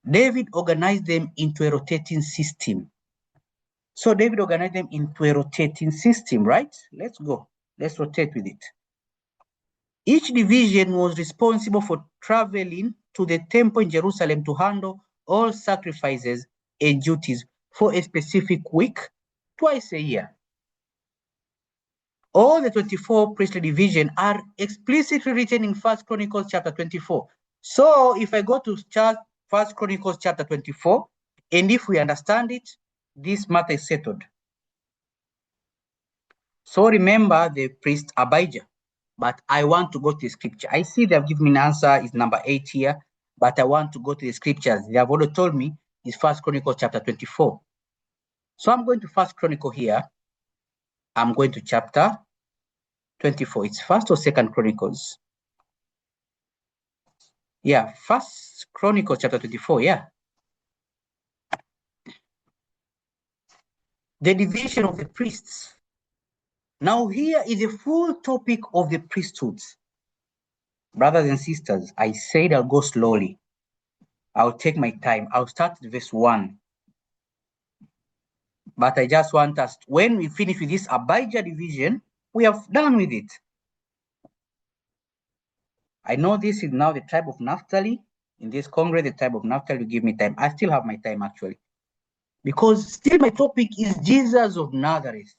David organized them into a rotating system. So David organized them into a rotating system, right? Let's go. Let's rotate with it. Each division was responsible for traveling to the temple in Jerusalem to handle all sacrifices and duties for a specific week, twice a year. All the 24 priestly divisions are explicitly written in 1 Chronicles chapter 24. So if I go to 1 Chronicles chapter 24, and if we understand it, this matter is settled. So remember the priest Abijah, but I want to go to the scripture. I see they have given me an answer, it's number 8 here, but I want to go to the scriptures. They have already told me it's 1 Chronicles chapter 24. So I'm going to 1 Chronicle here. I'm going to chapter 24. It's 1st or 2nd Chronicles? Yeah, 1st Chronicles chapter 24, yeah. The division of the priests. Now here is a full topic of the priesthoods. Brothers and sisters, I said I'll go slowly. I'll take my time. I'll start with verse 1. But I just want us, when we finish with this Abijah division, we have done with it. I know this is now the tribe of Naphtali. In this Congress, the tribe of Naphtali will give me time. I still have my time, actually. Because still my topic is Jesus of Nazareth.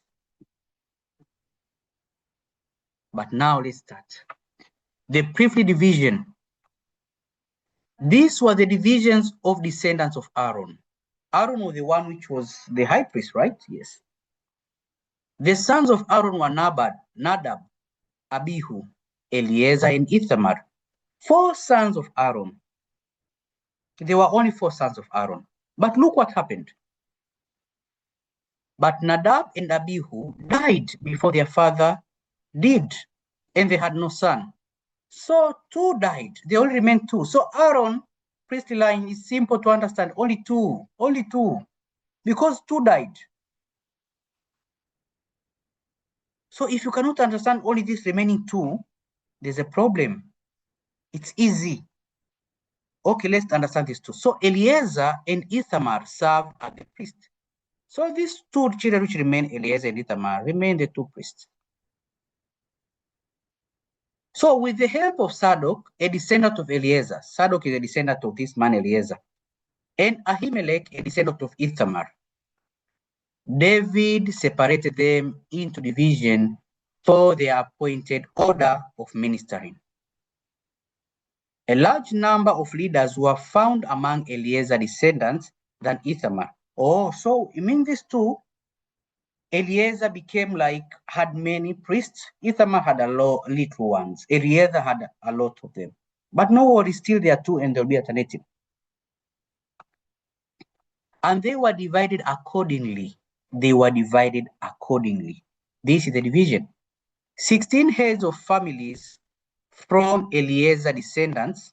But now let's start. The priestly division. These were the divisions of descendants of Aaron. Aaron was the one which was the high priest, right? Yes. The sons of Aaron were Nadab, Abihu, Eleazar, and Ithamar. 4 sons of Aaron. There were only 4 sons of Aaron. But look what happened. But Nadab and Abihu died before their father did, and they had no son. So 2 died. They only remained 2. So Aaron, priestly line, is simple to understand. Only 2. Only 2. Because 2 died. So if you cannot understand only these remaining 2, there's a problem. It's easy. Okay, let's understand this 2. So Eleazar and Ithamar serve as the priest. So these 2 children which remain, Eleazar and Ithamar, remain the 2 priests. So with the help of Zadok, a descendant of Eleazar, Zadok is a descendant of this man Eleazar, and Ahimelech, a descendant of Ithamar, David separated them into division for their appointed order of ministering. A large number of leaders were found among Eleazar's descendants than Ithamar. Oh, so you mean these 2? Eleazar became had many priests. Ithamar had little ones. Eleazar had a lot of them. But no worry, still there are 2 and there'll be alternative. And they were divided accordingly. This is the division. 16 heads of families from Eleazar descendants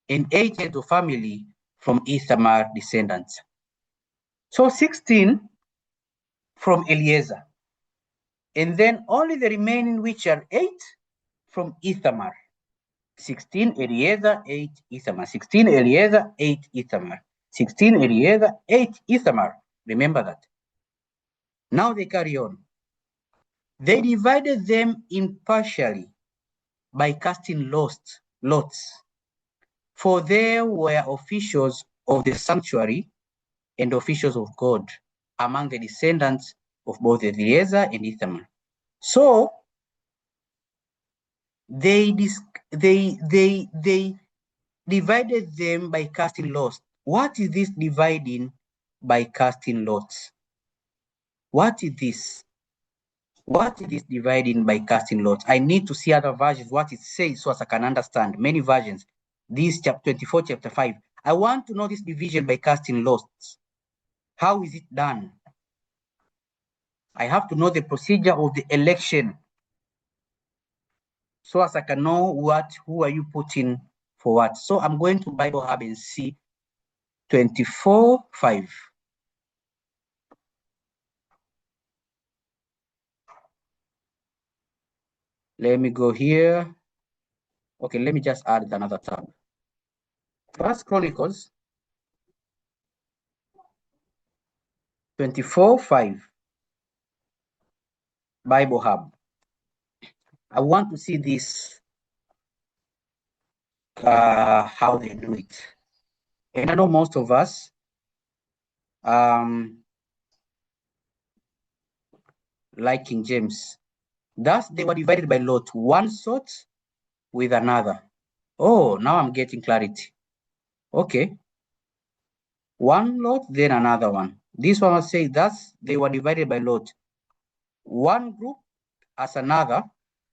and 8 heads of family from Ithamar descendants. So 16 from Eliezer, and then only the remaining, which are 8 from Ithamar. 16 Eliezer, 8 Ithamar. 16 Eliezer, 8 Ithamar. 16 Eliezer, 8 Ithamar. Remember that. Now they carry on. They divided them impartially by casting lots, for there were officials of the sanctuary and officials of God among the descendants of both Eliezer and Ithamar. So they divided them by casting lots. What is this dividing by casting lots? What is this? What is this dividing by casting lots? I need to see other versions, what it says, so as I can understand. Many versions. This chapter 24, chapter 5. I want to know this division by casting lots. How is it done? I have to know the procedure of the election, so as I can know who are you putting for what. So I'm going to Bible Hub and see 24:5. Let me go here. Okay, let me just add another tab. First Chronicles 24:5. Bible Hub. I want to see this, how they do it. And I know most of us like King James. Thus they were divided by lot, one sort with another. Oh, now I'm getting clarity. Okay. One lot, then another one. This one will say thus they were divided by lot. One group as another,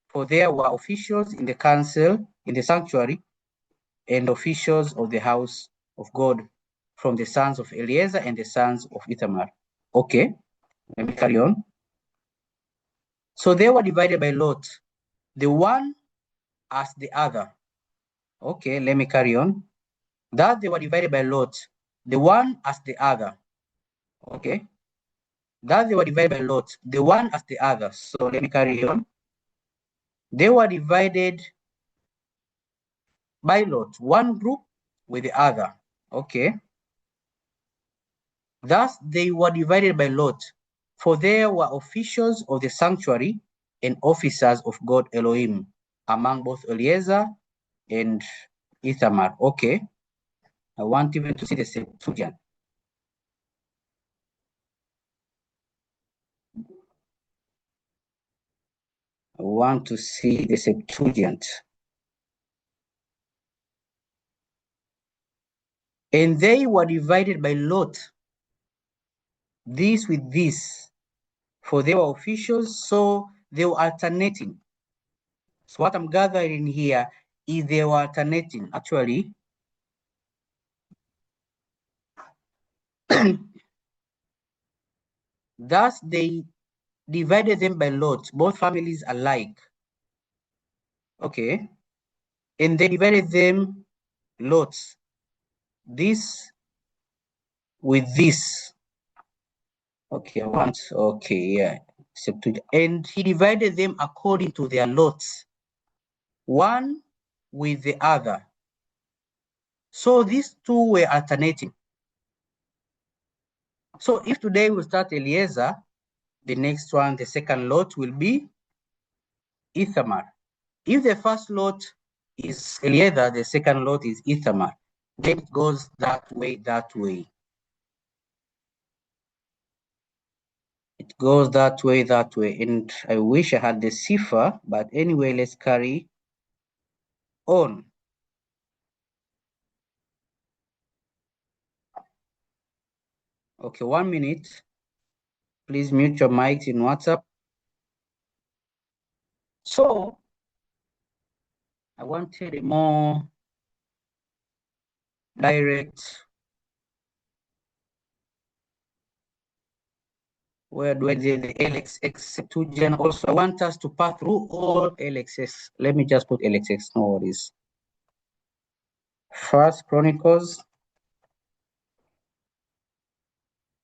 for there were officials in the council, in the sanctuary, and officials of the house of God from the sons of Eliezer and the sons of Ithamar. Okay, let me carry on. So they were divided by lot, the one as the other. Okay, let me carry on. Thus they were divided by lot, the one as the other. Okay. Thus they were divided by lot, the one as the other. So let me carry on. They were divided by lot, one group with the other. Okay. Thus they were divided by lot, for there were officials of the sanctuary and officers of God Elohim among both Eliezer and Ithamar. Okay. I want even to see the Septuagint. I want to see the Septuagint. And they were divided by lot, this with this, for they were officials, so they were alternating. So what I'm gathering here is they were alternating, actually. Thus they divided them by lot, both families alike. Okay. And they divided them lots, this with this. Okay, yeah. And he divided them according to their lots, one with the other. So these two were alternating. So if today we start Eliezer, the next one, the second lot will be Ithamar. If the first lot is Eliezer, the second lot is Ithamar. Then it goes that way, that way. It goes that way, that way. And I wish I had the cipher, but anyway, let's carry on. Okay, 1 minute. Please mute your mics in WhatsApp. So I wanted a more direct. Where do I do the LXX Septuagint? Also, I want us to pass through all LXX. Let me just put LXX, no worries. First Chronicles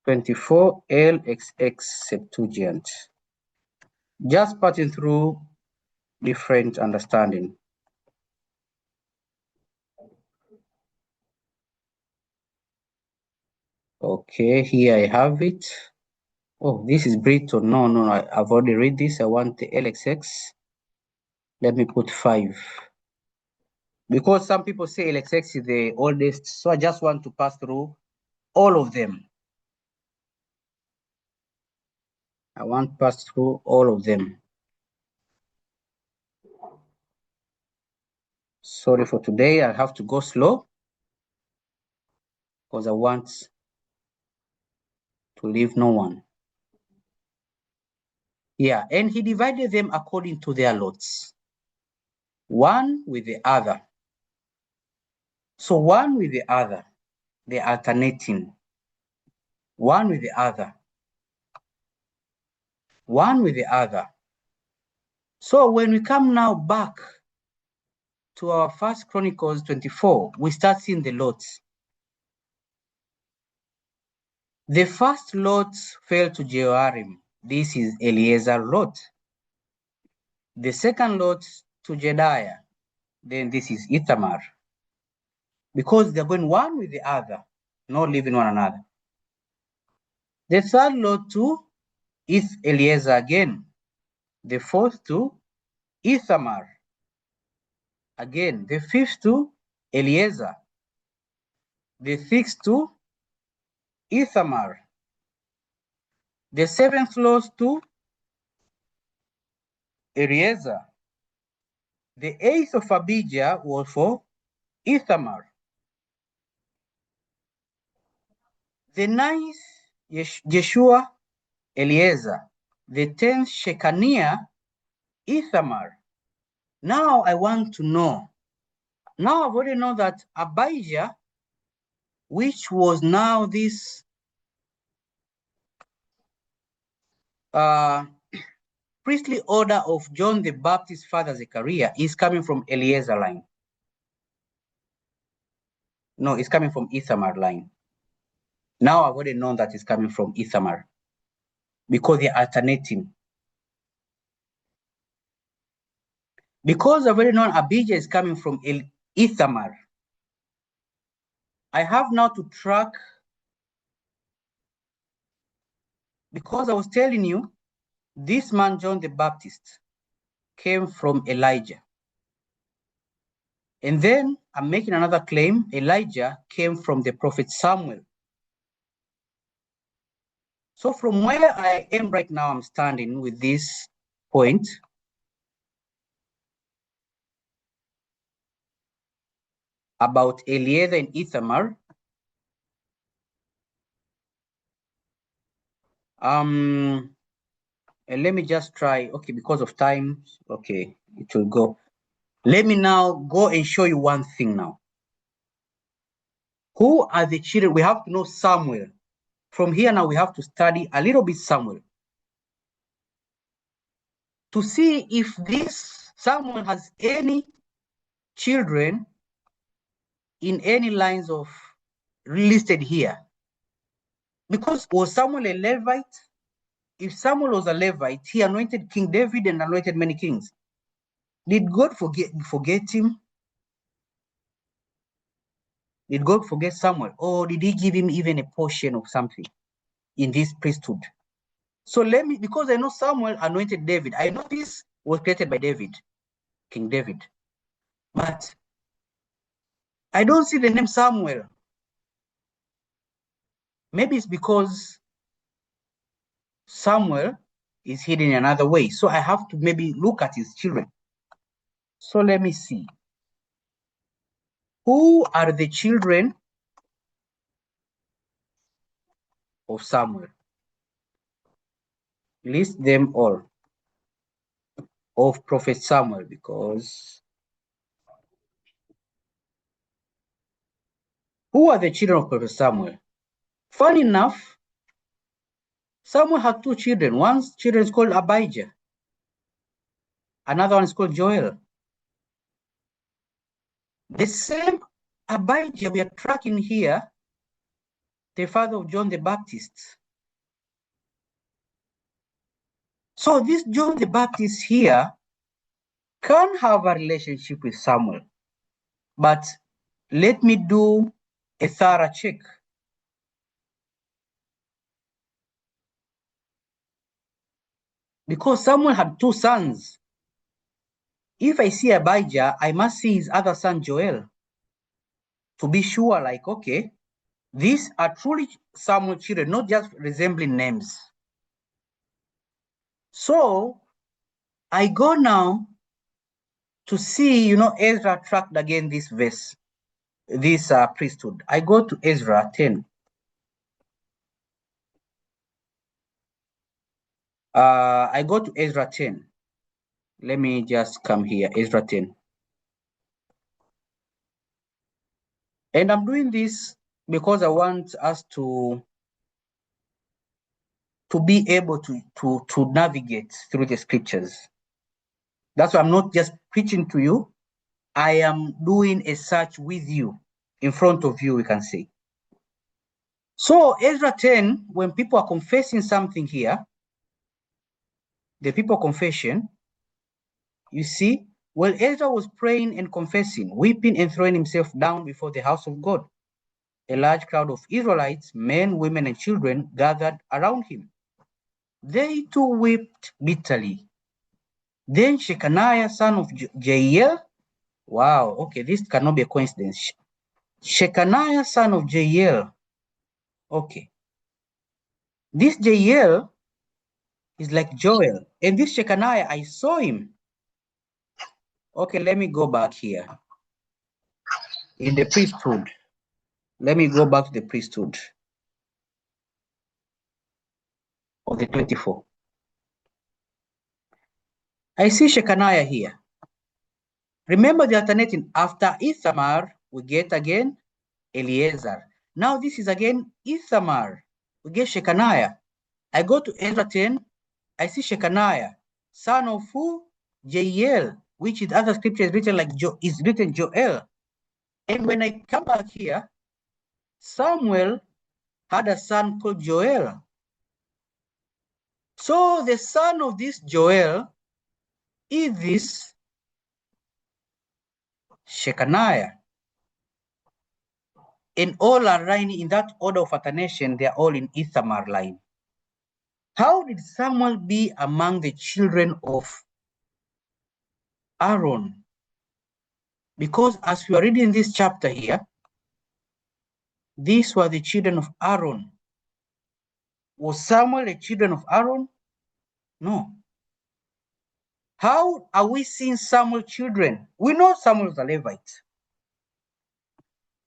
24 LXX Septuagint. Just passing through different understanding. Okay, here I have it. Oh, this is Briton. No, I've already read this. I want the LXX. Let me put 5. Because some people say LXX is the oldest, so I just want to pass through all of them. I want to pass through all of them. Sorry for today, I have to go slow because I want to leave no one. Yeah, and he divided them according to their lots, one with the other. So one with the other, they're alternating. One with the other. One with the other. So when we come now back to our First Chronicles 24, we start seeing the lots. The first lot fell to Jehoram. This is Eleazar's lot. The second lot to Jediah. Then this is Ithamar. Because they're going one with the other, not leaving one another. The third lot to is Eleazar again. The fourth to Ithamar. Again, the fifth to Eleazar. The sixth to Ithamar. The seventh lot to Eleazar. The eighth of Abijah was for Ithamar. The ninth, Jeshua, Eleazar. The 10th, Shechaniah, Ithamar. Now I want to know. Now I've already know that Abijah, which was now this priestly order of John the Baptist's father Zechariah, is coming from Eleazar line. No, it's coming from Ithamar line. Now I've already known that it's coming from Ithamar because they're alternating. Because I've already known Abijah is coming from Ithamar, I have now to track, because I was telling you, this man, John the Baptist, came from Elijah. And then I'm making another claim, Elijah came from the prophet Samuel. So from where I am right now, I'm standing with this point. About Eleazar and Ithamar. And let me just try, okay, because of time, okay, it will go. Let me now go and show you one thing now. Who are the children? We have to know Samuel. From here now, we have to study a little bit Samuel to see if this Samuel has any children in any lines of listed here. Because was Samuel a Levite? If Samuel was a Levite, he anointed King David and anointed many kings. Did God forget him? Did God forget Samuel? Or did he give him even a portion of something in this priesthood? So let me, because I know Samuel anointed David. I know this was created by David, King David. But I don't see the name Samuel. Maybe it's because Samuel is hidden in another way. So I have to maybe look at his children. So let me see. Who are the children of Samuel? List them all. Of Prophet Samuel, because who are the children of Prophet Samuel? Funny enough, Samuel had 2 children. One children is called Abijah. Another one is called Joel. The same Abijah, we are tracking here, the father of John the Baptist. So this John the Baptist here can have a relationship with Samuel, but let me do a thorough check. Because Samuel had two sons. If I see Abijah, I must see his other son Joel to be sure, like, okay, these are truly Samuel children, not just resembling names. So I go now to see, Ezra tracked again this verse, this priesthood. I go to Ezra 10. I go to Ezra 10. Let me just come here, Ezra 10. And I'm doing this because I want us to be able to navigate through the scriptures. That's why I'm not just preaching to you. I am doing a search with you, in front of you, we can say. So Ezra 10, when people are confessing something here, the people confession, you see, well, Ezra was praying and confessing, weeping and throwing himself down before the house of God. A large crowd of Israelites, men, women, and children gathered around him. They too wept bitterly. Then Shechaniah, son of Jael, wow, okay, this cannot be a coincidence. Shechaniah, son of Jael, okay. This Jael is like Joel, and this Shechaniah, I saw him. Okay, let me go back here. In the priesthood, let me go back to the priesthood of the 24. I see Shechaniah here. Remember the alternating, after Ithamar, we get again Eliezer. Now this is again Ithamar, we get Shechaniah. I go to Ezra 10, I see Shechaniah, son of who? Jael, which in other scripture is written like is written Joel. And when I come back here, Samuel had a son called Joel. So the son of this Joel is this Shechaniah. And all are lining in that order of alternation, they are all in Ithamar line. How did Samuel be among the children of Aaron? Because as we are reading this chapter here, these were the children of Aaron. Was Samuel a children of Aaron? No. How are we seeing Samuel children? We know Samuel was a Levite.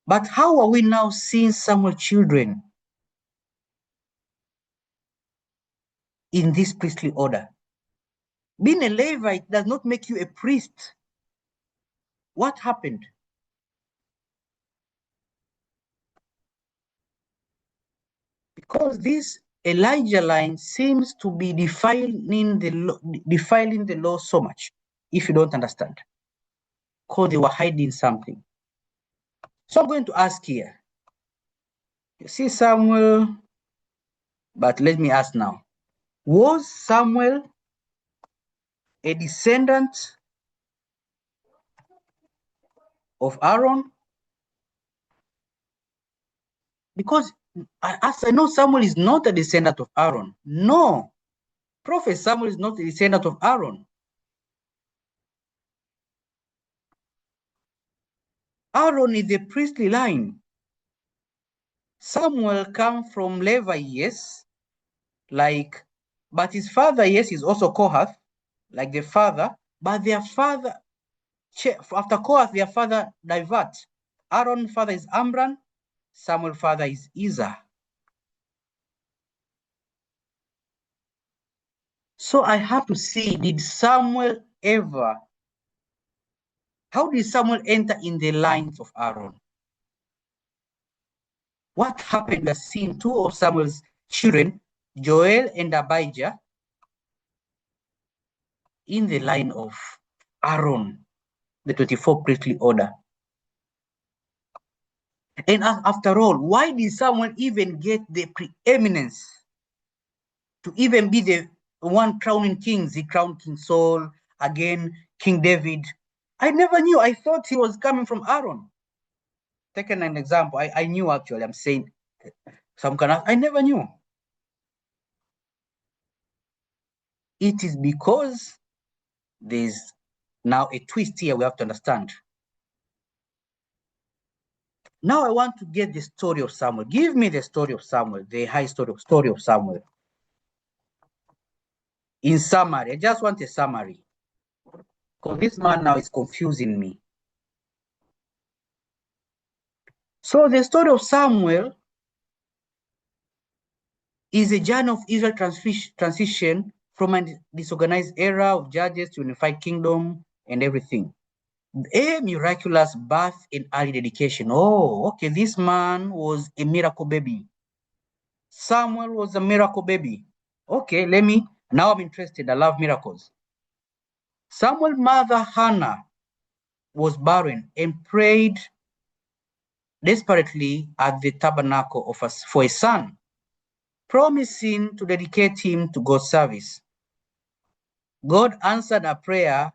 But how are we now seeing Samuel children in this priestly order? Being a Levite does not make you a priest. What happened? Because this Elijah line seems to be defiling the law so much, if you don't understand. Because they were hiding something. So I'm going to ask here. You see Samuel, but let me ask now. Was Samuel a descendant of Aaron? Because as I know, Samuel is not a descendant of Aaron. No, Prophet Samuel is not a descendant of Aaron. Aaron is the priestly line. Samuel comes from Levi, yes, but his father, yes, is also Kohath, like the father, but their father, after Kohath, their father divert. Aaron's father is Amram, Samuel's father is Izah. So I have to see, did Samuel ever, how did Samuel enter in the lines of Aaron? What happened? We are seeing two of Samuel's children, Joel and Abijah, in the line of Aaron, the 24 priestly order. And after all, why did Samuel even get the preeminence to even be the one crowning kings? He crowned King Saul, again King David. I never knew. I thought he was coming from Aaron. Taking an example, I knew actually. I'm saying some kind of, I never knew. It is because there's now a twist here we have to understand. Now I want to get the story of Samuel. Give me the story of Samuel, the high story of Samuel. In summary, I just want a summary. Because this man now is confusing me. So the story of Samuel is a journey of Israel transition from a disorganized era of judges to unified kingdom and everything. A miraculous birth and early dedication. Oh, okay, this man was a miracle baby. Samuel was a miracle baby. Okay, now I'm interested. I love miracles. Samuel's mother Hannah was barren and prayed desperately at the tabernacle for a son, promising to dedicate him to God's service. God answered her prayer,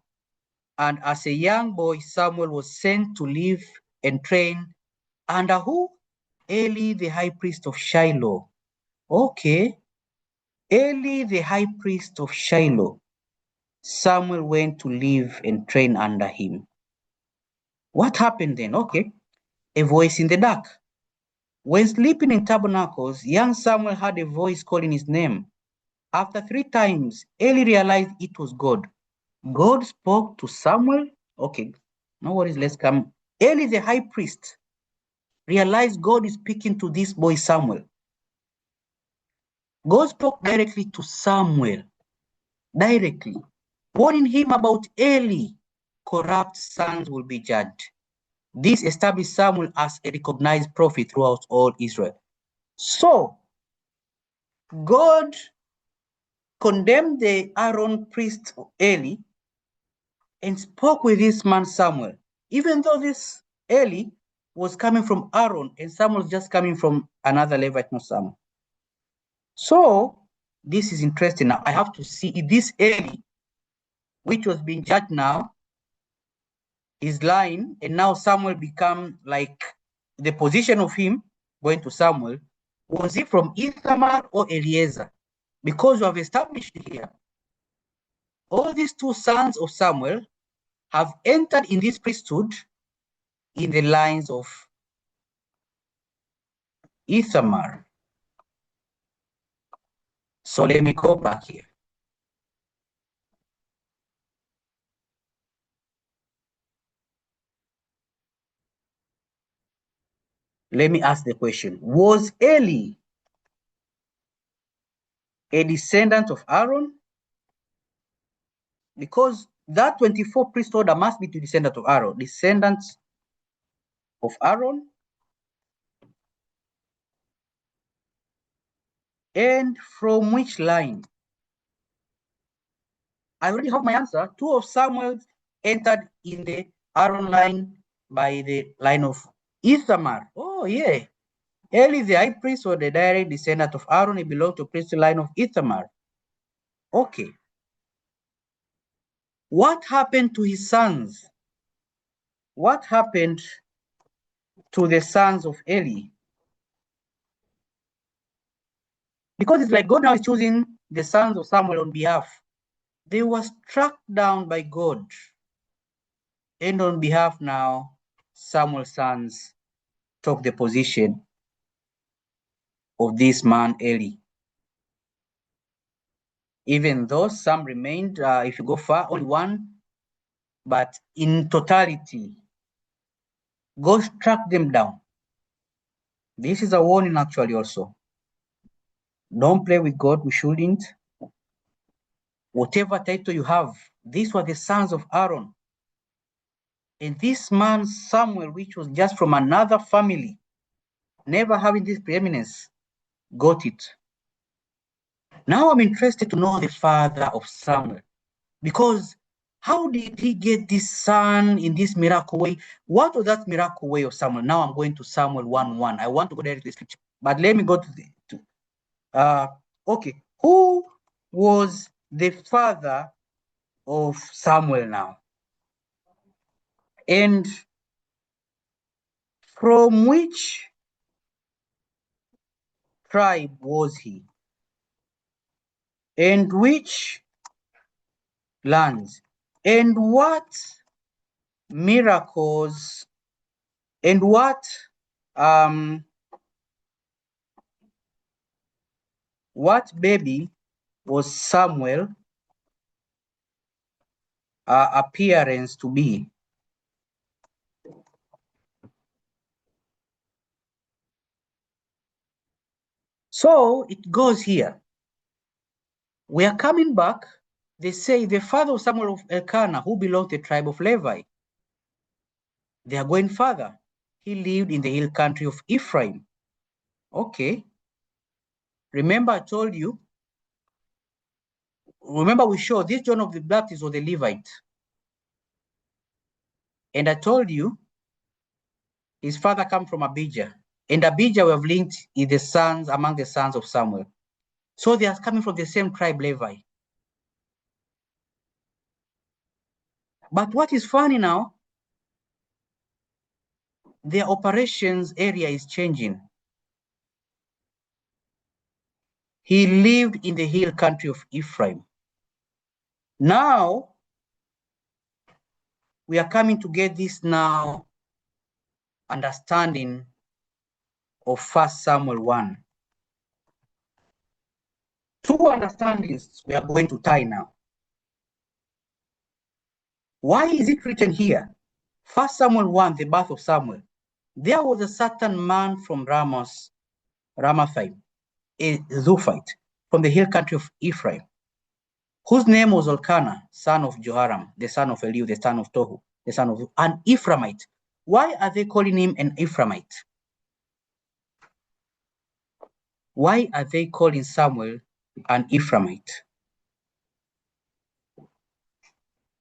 and as a young boy, Samuel was sent to live and train under who? Eli, the high priest of Shiloh. Okay, Eli, the high priest of Shiloh. Samuel went to live and train under him. What happened then? Okay, a voice in the dark. When sleeping in tabernacles, young Samuel heard a voice calling his name. After 3 times, Eli realized it was God. God spoke to Samuel. Okay, no worries, let's come. Eli, the high priest, realized God is speaking to this boy Samuel. God spoke directly to Samuel, directly, warning him about Eli. Corrupt sons will be judged. This established Samuel as a recognized prophet throughout all Israel. So, God condemned the Aaron priest Eli and spoke with this man Samuel, even though this Eli was coming from Aaron and Samuel was just coming from another Levite, not Samuel. So, this is interesting. Now, I have to see if this Eli, which was being judged now, is lying, and now Samuel become like the position of him going to Samuel. Was he from Ithamar or Eliezer? Because we have established here, all these 2 sons of Samuel have entered in this priesthood in the lines of Ithamar. So let me go back here. Let me ask the question. Was Eli a descendant of Aaron? Because that 24 priest order must be to descendant of Aaron. Descendants of Aaron. And from which line? I already have my answer. 2 of Samuel entered in the Aaron line by the line of Ithamar. Oh, yeah. Eli, the high priest, was the direct descendant of Aaron. He belonged to the priestly line of Ithamar. Okay. What happened to his sons? What happened to the sons of Eli? Because it's like God now is choosing the sons of Samuel on behalf. They were struck down by God. And on behalf now, Samuel's sons took the position of this man Eli. Even though some remained, if you go far, only one, but in totality, God struck them down. This is a warning actually also. Don't play with God, we shouldn't. Whatever title you have, these were the sons of Aaron. And this man Samuel, which was just from another family, never having this preeminence, got it. Now I'm interested to know the father of Samuel, because How did he get this son in this miracle way? What was that miracle way of Samuel? Now I'm going to Samuel 1:1. I want to go directly to the scripture, but let me go to okay. Who was the father of Samuel now? And from which tribe was he? And which lands? And what miracles and what baby was Samuel appearance to be? So it goes here. We are coming back. They say the father of Samuel of Elkanah, who belonged to the tribe of Levi. They are going further. He lived in the hill country of Ephraim. Okay. Remember, I told you. Remember, we showed this John of the Baptist was the Levite. And I told you his father came from Abijah. And Abijah we have linked is the sons among the sons of Samuel. So they are coming from the same tribe, Levi. But what is funny now, their operations area is changing. He lived in the hill country of Ephraim. Now, we are coming to get this now understanding of 1 Samuel 1. Two understandings we are going to tie now. Why is it written here? 1 Samuel 1, the birth of Samuel. There was a certain man from Ramathaim, a Zophite, from the hill country of Ephraim, whose name was Elkanah, son of Jehoram, the son of Eliu, the son of Tohu, the son of an Ephraimite. Why are they calling him an Ephraimite? Why are they calling Samuel an Ephraimite?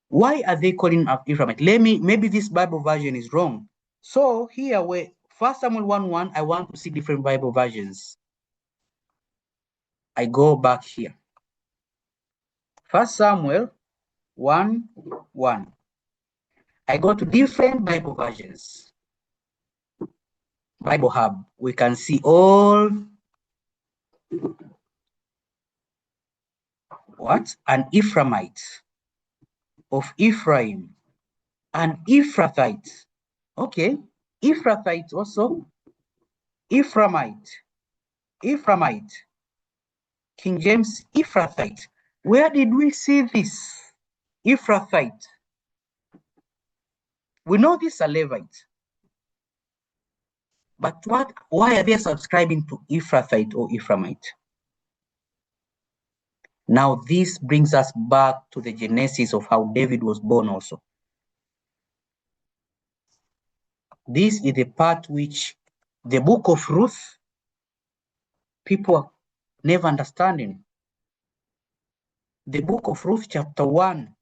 Why are they calling him Ephraimite? Maybe this Bible version is wrong. So here, where 1 Samuel 1:1, I want to see different Bible versions. I go back here. 1 Samuel 1:1. I go to different Bible versions. Bible Hub. We can see all what? An Ephraimite of Ephraim. An Ephrathite. Okay. Ephrathite also. Ephraimite. Ephraimite. King James, Ephrathite. Where did we see this? Ephrathite. We know this is a Levite. But why are they subscribing to Ephrathite or Ephraimite? Now this brings us back to the genesis of how David was born also. This is the part which the book of Ruth, people are never understanding. The book of Ruth chapter 1.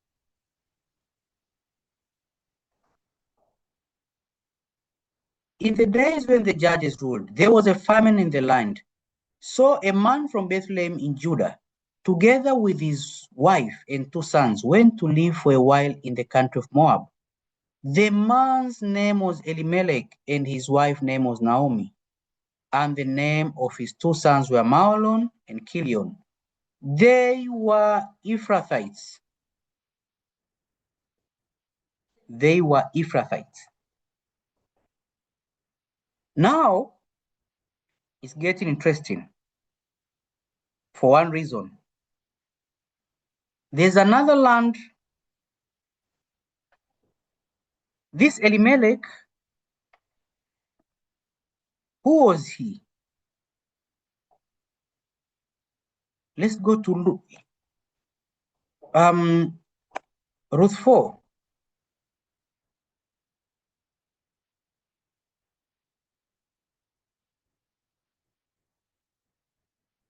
In the days when the judges ruled, there was a famine in the land. So a man from Bethlehem in Judah, together with his wife and 2 sons, went to live for a while in the country of Moab. The man's name was Elimelech, and his wife's name was Naomi. And the name of his 2 sons were Mahlon and Chilion. They were Ephrathites. They were Ephrathites. Now, it's getting interesting for one reason. There's another land. This Elimelech, who was he? Let's go to Ruth 4.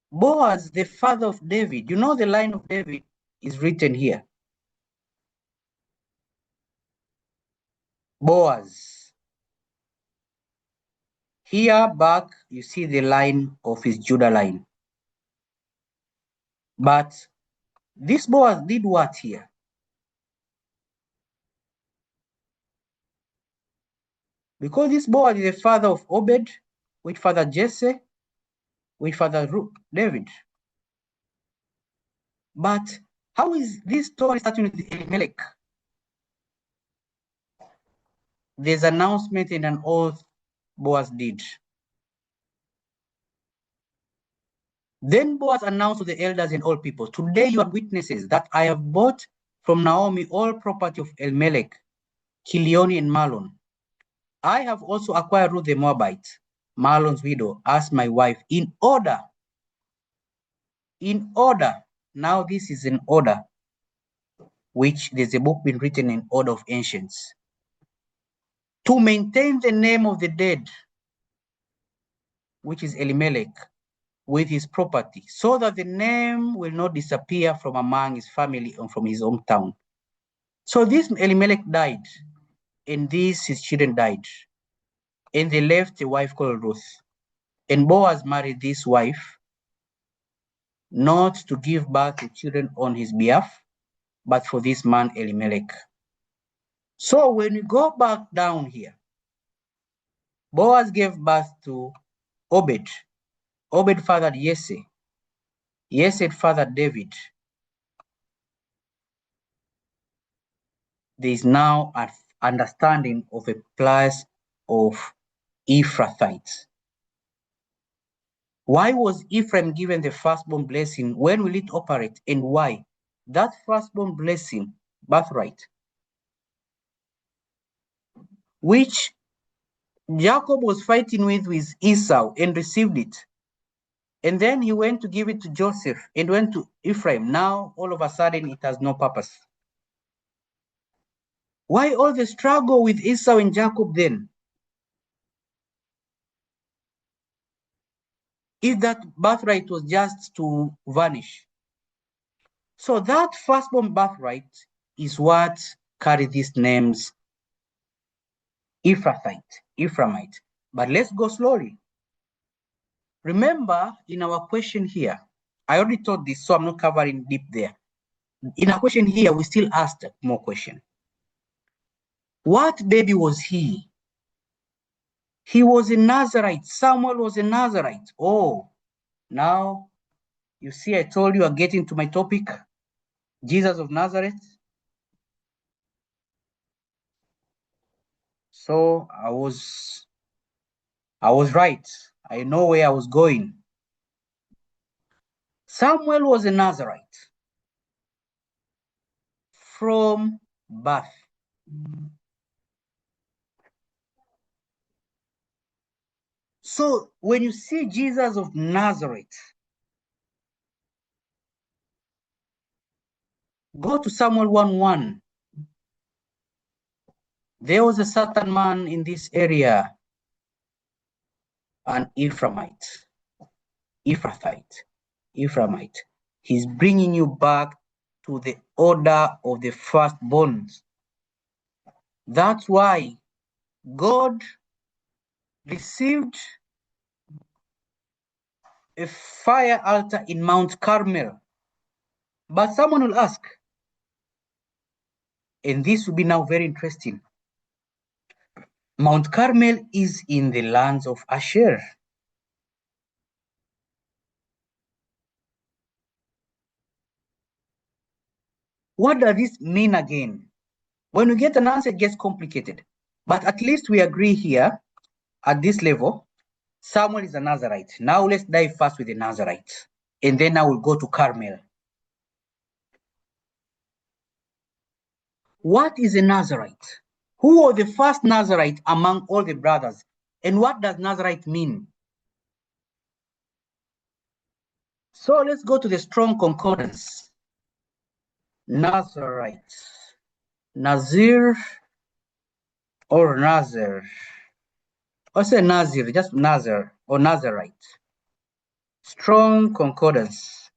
Boaz, the father of David. You know the line of David is written here. Boaz. Here back, you see the line of his Judah line. But this Boaz did what here? Because this Boaz is the father of Obed, with father Jesse, with father David. But how is this story starting with Elimelech? There's an announcement and an oath Boaz did. Then Boaz announced to the elders and all people, today you are witnesses that I have bought from Naomi all property of Elimelech, Kilioni, and Mahlon. I have also acquired Ruth the Moabite, Mahlon's widow, as my wife, in order. Now this is in order, which there's a book been written in order of ancients. To maintain the name of the dead, which is Elimelech, with his property, so that the name will not disappear from among his family and from his hometown. So this Elimelech died, and these his children died. And they left a wife called Ruth. And Boaz married this wife, not to give birth to children on his behalf, but for this man Elimelech. So when we go back down here, Boaz gave birth to Obed. Obed fathered Jesse. Jesse fathered David. There is now an understanding of a place of Ephrathites. Why was Ephraim given the firstborn blessing? When will it operate, and why? That firstborn blessing, birthright, which Jacob was fighting with Esau and received it. And then he went to give it to Joseph and went to Ephraim. Now, all of a sudden, it has no purpose. Why all the struggle with Esau and Jacob then? If that birthright was just to vanish. So that firstborn birthright is what carry these names, Ephraimite. But let's go slowly. Remember, in our question here, I already taught this, so I'm not covering deep there. In our question here, we still asked more question. What baby was he? He was a Nazarite. Samuel was a Nazarite. Oh, now you see, I told you I'm getting to my topic, Jesus of Nazareth. So I was right. I know where I was going. Samuel was a Nazarite from birth. So when you see Jesus of Nazareth, go to Samuel 1:1. There was a certain man in this area, an Ephraimite. He's bringing you back to the order of the firstborns. That's why God received a fire altar in Mount Carmel. But someone will ask, and this will be now very interesting. Mount Carmel is in the lands of Asher. What does this mean again? When we get an answer, it gets complicated. But at least we agree here at this level, Samuel is a Nazarite. Now let's dive first with the Nazarite. And then I will go to Carmel. What is a Nazarite? Who was the first Nazarite among all the brothers? And what does Nazarite mean? So let's go to the Strong Concordance. Nazarite. Nazir or Nazir. Or say Nazir, just Nazir or Nazarite. Strong Concordance.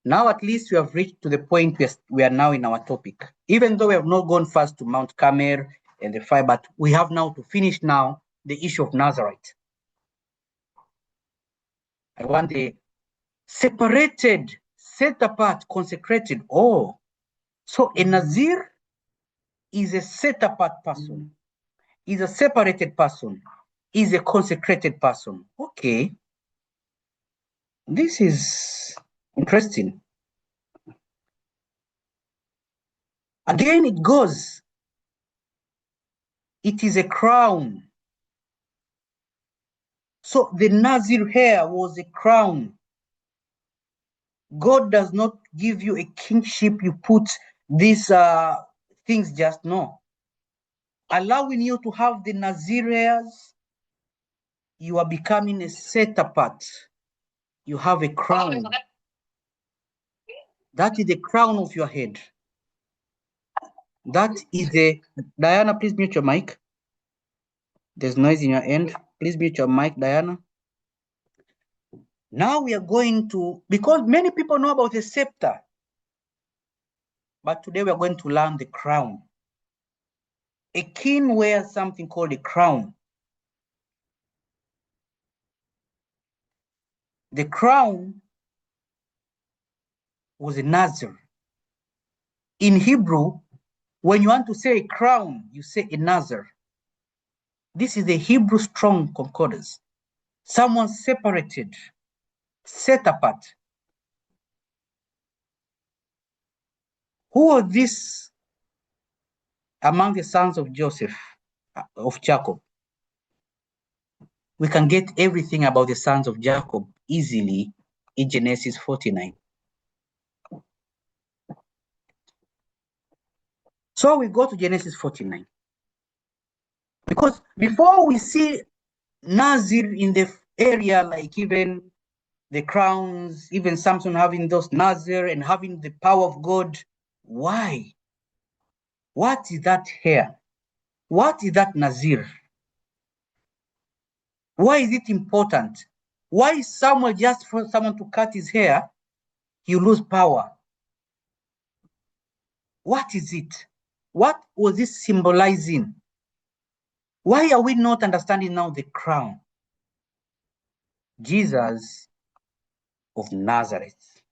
Now at least we have reached to the point we are now in our topic. Even though we have not gone first to Mount Carmel and the fire, but we have now to finish now the issue of Nazareth. I want the separated, set apart, consecrated. Oh, so a Nazir is a set apart person, is a separated person, is a consecrated person. Okay, this is interesting. Again, it goes. It is a crown. So the Nazir hair was a crown. God does not give you a kingship, you put these things just, no. Allowing you to have the Nazir hairs, you are becoming a set apart. You have a crown. That is the crown of your head. That is the, Diana, please mute your mic. There's noise in your end. Please mute your mic, Diana. Now we are going to, because many people know about the scepter, but today we are going to learn the crown. A king wears something called a crown. The crown was a Nazir. In Hebrew, when you want to say a crown, you say a Nazir. This is the Hebrew strong concordance. Someone separated, set apart. Who are these among the sons of Joseph, of Jacob? We can get everything about the sons of Jacob easily in Genesis 49. So we go to Genesis 49. Because before we see Nazir in the area, like even the crowns, even Samson having those Nazir and having the power of God, why? What is that hair? What is that Nazir? Why is it important? Why is Samuel just for someone to cut his hair, you lose power? What is it? What was this symbolizing? Why are we not understanding now the crown? Jesus of Nazareth.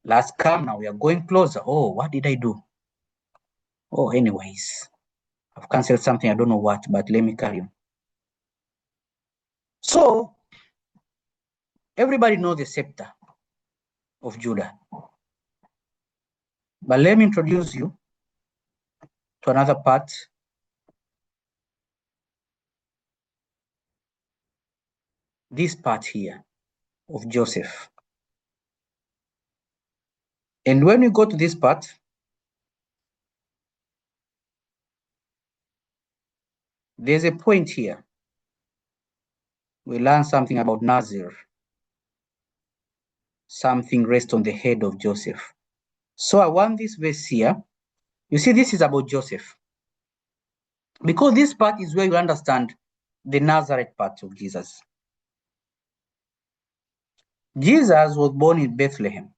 Let's come now. We are going closer. Oh, what did I do? Oh, anyways, I've canceled something. I don't know what, but let me carry on. So, everybody knows the scepter of Judah. But let me introduce you to another part. This part here of Joseph. And when we go to this part, there's a point here. We learn something about Nazir. Something rests on the head of Joseph. So I want this verse here. You see, this is about Joseph. Because this part is where you understand the Nazareth part of Jesus. Jesus was born in Bethlehem,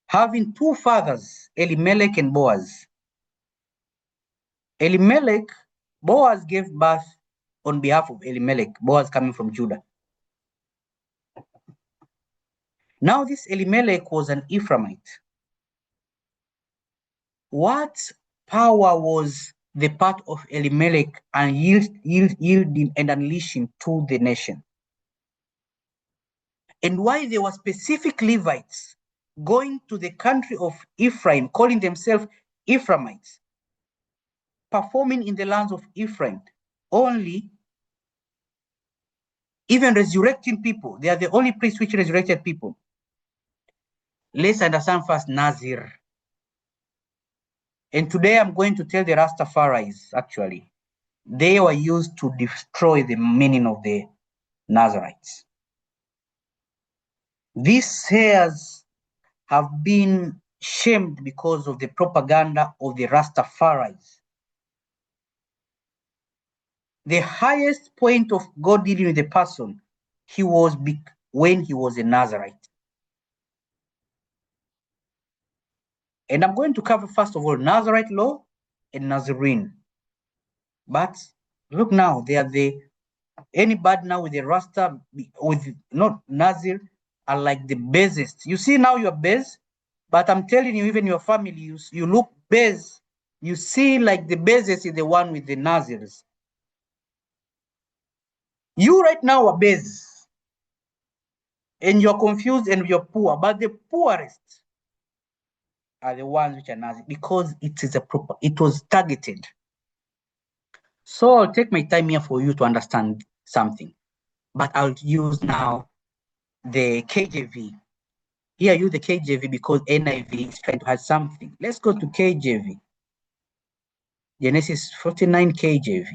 having two fathers, Elimelech and Boaz. Elimelech, Boaz gave birth on behalf of Elimelech, Boaz coming from Judah. Now this Elimelech was an Ephraimite. What power was the part of Elimelech and yielding and unleashing to the nation? And why there were specific Levites going to the country of Ephraim, calling themselves Ephraimites, performing in the lands of Ephraim, only even resurrecting people. They are the only priests which resurrected people. Let's understand first Nazir. And today I'm going to tell the Rastafaris, actually, they were used to destroy the meaning of the Nazarites. These hairs have been shamed because of the propaganda of the Rastafaris. The highest point of God dealing with the person, he was when he was a Nazarite. And I'm going to cover, first of all, Nazarite law and Nazarene. But look now, they are anybody now with a Rasta, with not Nazir, are like the basest. You see now you're base, but I'm telling you, even your family, you look base. You see like the basest is the one with the Nazirs. You right now are base, and you're confused and you're poor, but the poorest are the ones which are Nazi, because it was targeted. So I'll take my time here for you to understand something, but I'll use now the KJV. Here I use the KJV because NIV is trying to hide something. Let's go to KJV. Genesis 49 KJV.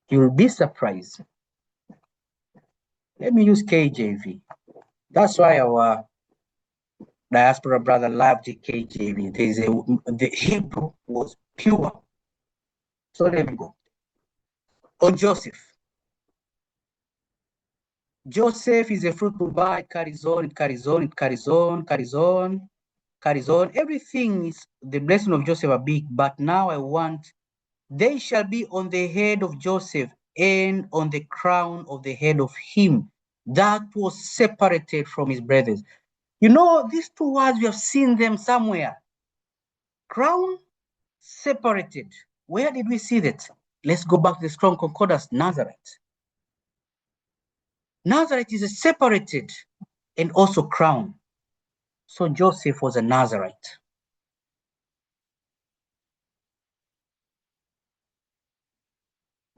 You'll be surprised. Let me use KJV. That's why our diaspora brother loved the KJV. The Hebrew was pure. So let me go. On Joseph. Joseph is a fruitful vine, carries on, it carries on, it carries on, carries on, carries on. Everything is the blessing of Joseph are big, but now I want, they shall be on the head of Joseph and on the crown of the head of him that was separated from his brothers. You know, these two words, we have seen them somewhere. Crown, separated. Where did we see that? Let's go back to the Strong Concordance, Nazareth. Nazareth is a separated and also crown. So Joseph was a Nazarite.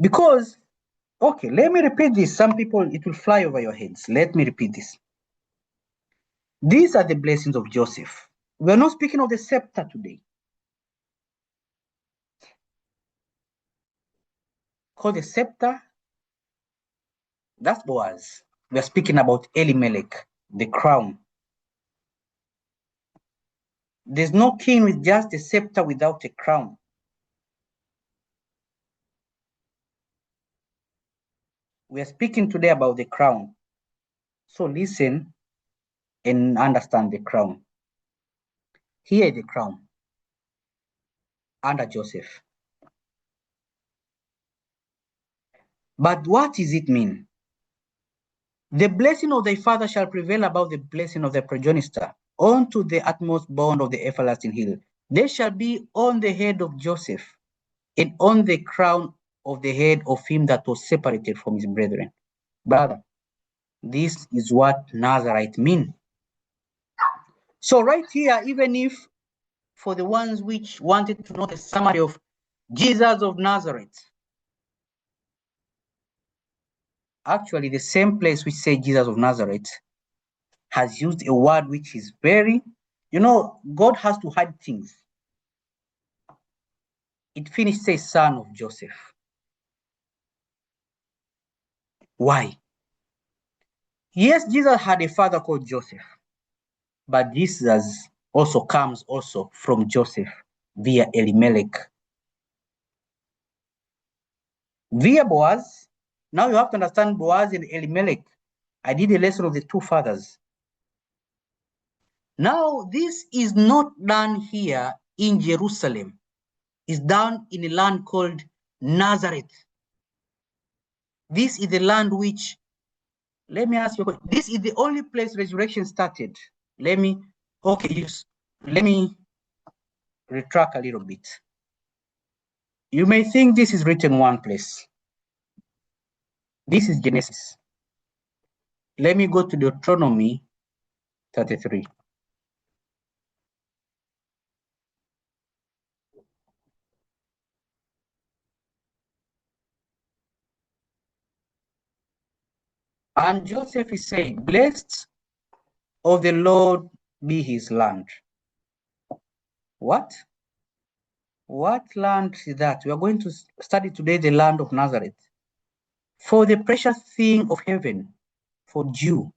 Because, okay, let me repeat this. Some people, it will fly over your heads. Let me repeat this. These are the blessings of Joseph. We're not speaking of the scepter today. Because the scepter, that was, we're speaking about Elimelech, the crown. There's no king with just a scepter without a crown. We are speaking today about the crown. So listen and understand the crown. Here is the crown under Joseph. But what does it mean? The blessing of thy father shall prevail above the blessing of thy progenitor, unto the utmost bound of the everlasting hill. They shall be on the head of Joseph, and on the crown of the head of him that was separated from his brethren. Brother, this is what Nazarite mean. So right here, even if for the ones which wanted to know the summary of Jesus of Nazareth, actually the same place which say Jesus of Nazareth has used a word which is very, you know, God has to hide things. It finished say son of Joseph. Why? Yes, Jesus had a father called Joseph, but Jesus also comes also from Joseph via Elimelech. Via Boaz, now you have to understand Boaz and Elimelech. I did a lesson of the two fathers. Now, this is not done here in Jerusalem. It's done in a land called Nazareth. This is the land which, let me ask you, this is the only place resurrection started. Let me retract a little bit. You may think this is written one place. This is Genesis. Let me go to Deuteronomy 33. And Joseph is saying, blessed of the Lord be his land. What? What land is that? We are going to study today the land of Nazareth. For the precious thing of heaven, for dew,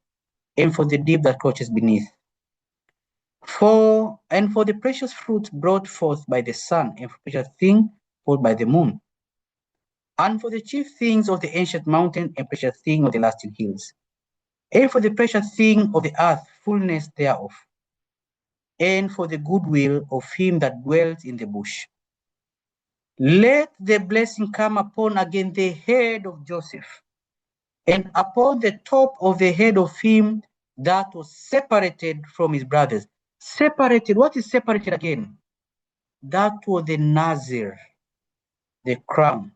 and for the deep that crouches beneath. For the precious fruit brought forth by the sun, and for precious thing brought by the moon. And for the chief things of the ancient mountain, and precious thing of the lasting hills. And for the precious thing of the earth, fullness thereof. and for the goodwill of him that dwells in the bush. Let the blessing come upon again the head of Joseph, and upon the top of the head of him that was separated from his brothers. Separated, what is separated again? That was the Nazir, the crown.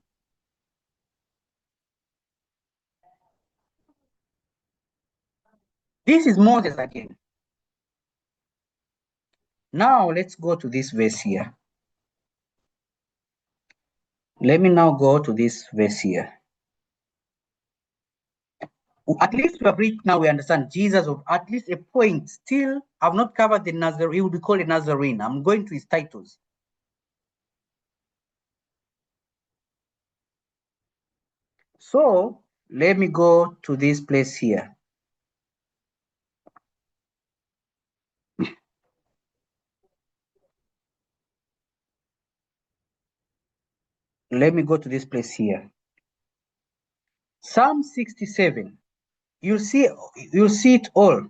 This is Moses again. Now let's go to this verse here. Let me now go to this verse here. At least we have reached now, we understand Jesus of at least a point. Still, I've not covered the Nazarene. He would be called a Nazarene. I'm going to his titles. So let me go to this place here. Let me go to this place here. Psalm 67. You'll see it all.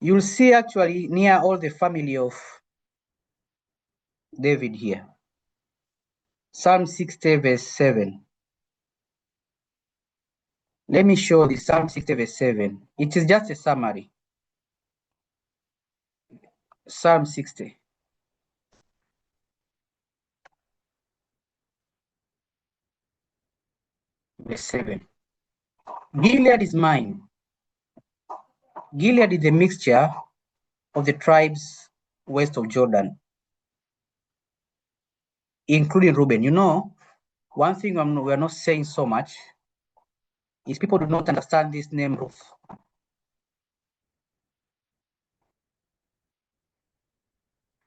You'll see actually near all the family of David here. Psalm 60 verse 7. Let me show the Psalm 60 verse 7. It is just a summary. Psalm 60. Verse 7. Gilead is mine. Gilead is a mixture of the tribes west of Jordan, including Reuben. You know, one thing we're not saying so much is people do not understand this name Ruth.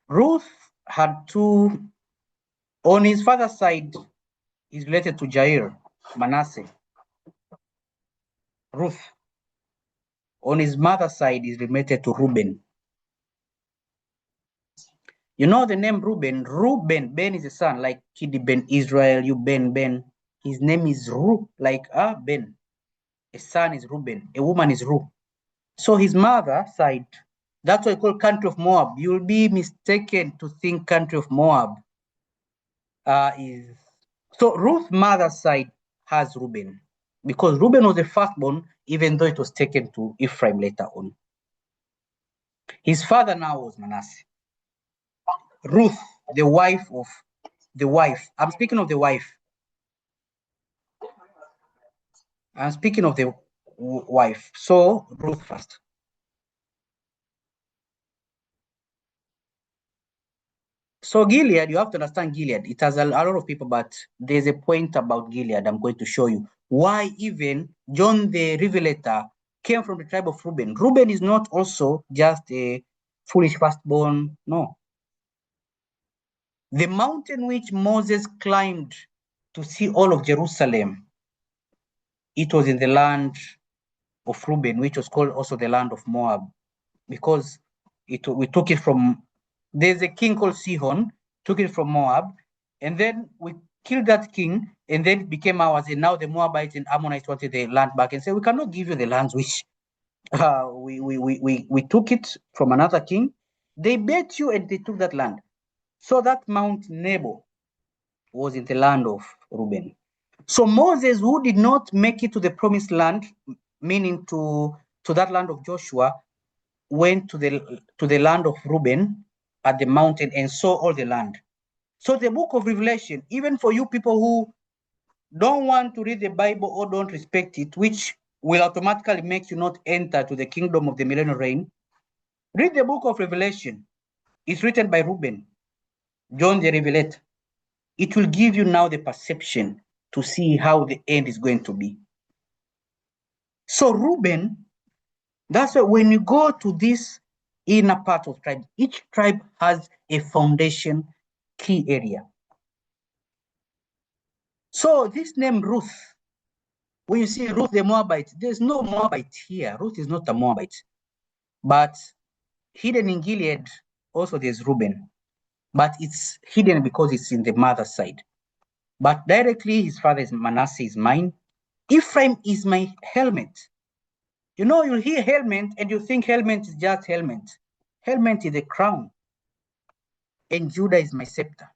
Ruth had two, on his father's side, is related to Jair, Manasseh. Ruth. On his mother's side is related to Reuben. You know the name Reuben? Reuben, Ben is a son, like Kid Ben Israel, you Ben. His name is Ru, like Ben. A son is Reuben, a woman is Ru. So his mother side, that's why I call country of Moab. You'll be mistaken to think country of Moab is. So Ruth's mother's side has Reuben, because Reuben was the firstborn, even though it was taken to Ephraim later on. His father now was Manasseh. Ruth, the wife of the wife. I'm speaking of the wife. I'm speaking of the wife. So Ruth first. So Gilead, you have to understand Gilead. It has a lot of people, but there's a point about Gilead I'm going to show you. Why even John the Revelator came from the tribe of Reuben. Reuben is not also just a foolish firstborn, no. The mountain which Moses climbed to see all of Jerusalem, it was in the land of Reuben, which was called also the land of Moab, because we took it from, there's a king called Sihon, took it from Moab, and then we killed that king, and then it became ours, and now the Moabites and Ammonites wanted the land back and said, we cannot give you the lands which we took it from another king. They bet you and they took that land. So that Mount Nebo was in the land of Reuben. So Moses, who did not make it to the promised land, meaning to that land of Joshua, went to the land of Reuben at the mountain and saw all the land. So the book of Revelation, even for you people who don't want to read the Bible or don't respect it, which will automatically make you not enter to the kingdom of the millennial reign, read the book of Revelation. It's written by Reuben, John the Revelator. It will give you now the perception to see how the end is going to be. So Reuben, that's why when you go to this inner part of tribe, each tribe has a foundation key area. So this name Ruth, when you see Ruth the Moabite, there's no Moabite here. Ruth is not a Moabite. But hidden in Gilead, also there's Reuben. But it's hidden because it's in the mother's side. But directly, his father is Manasseh is mine. Ephraim is my helmet. You know, you'll hear helmet and you think helmet is just helmet. Helmet is a crown. And Judah is my scepter.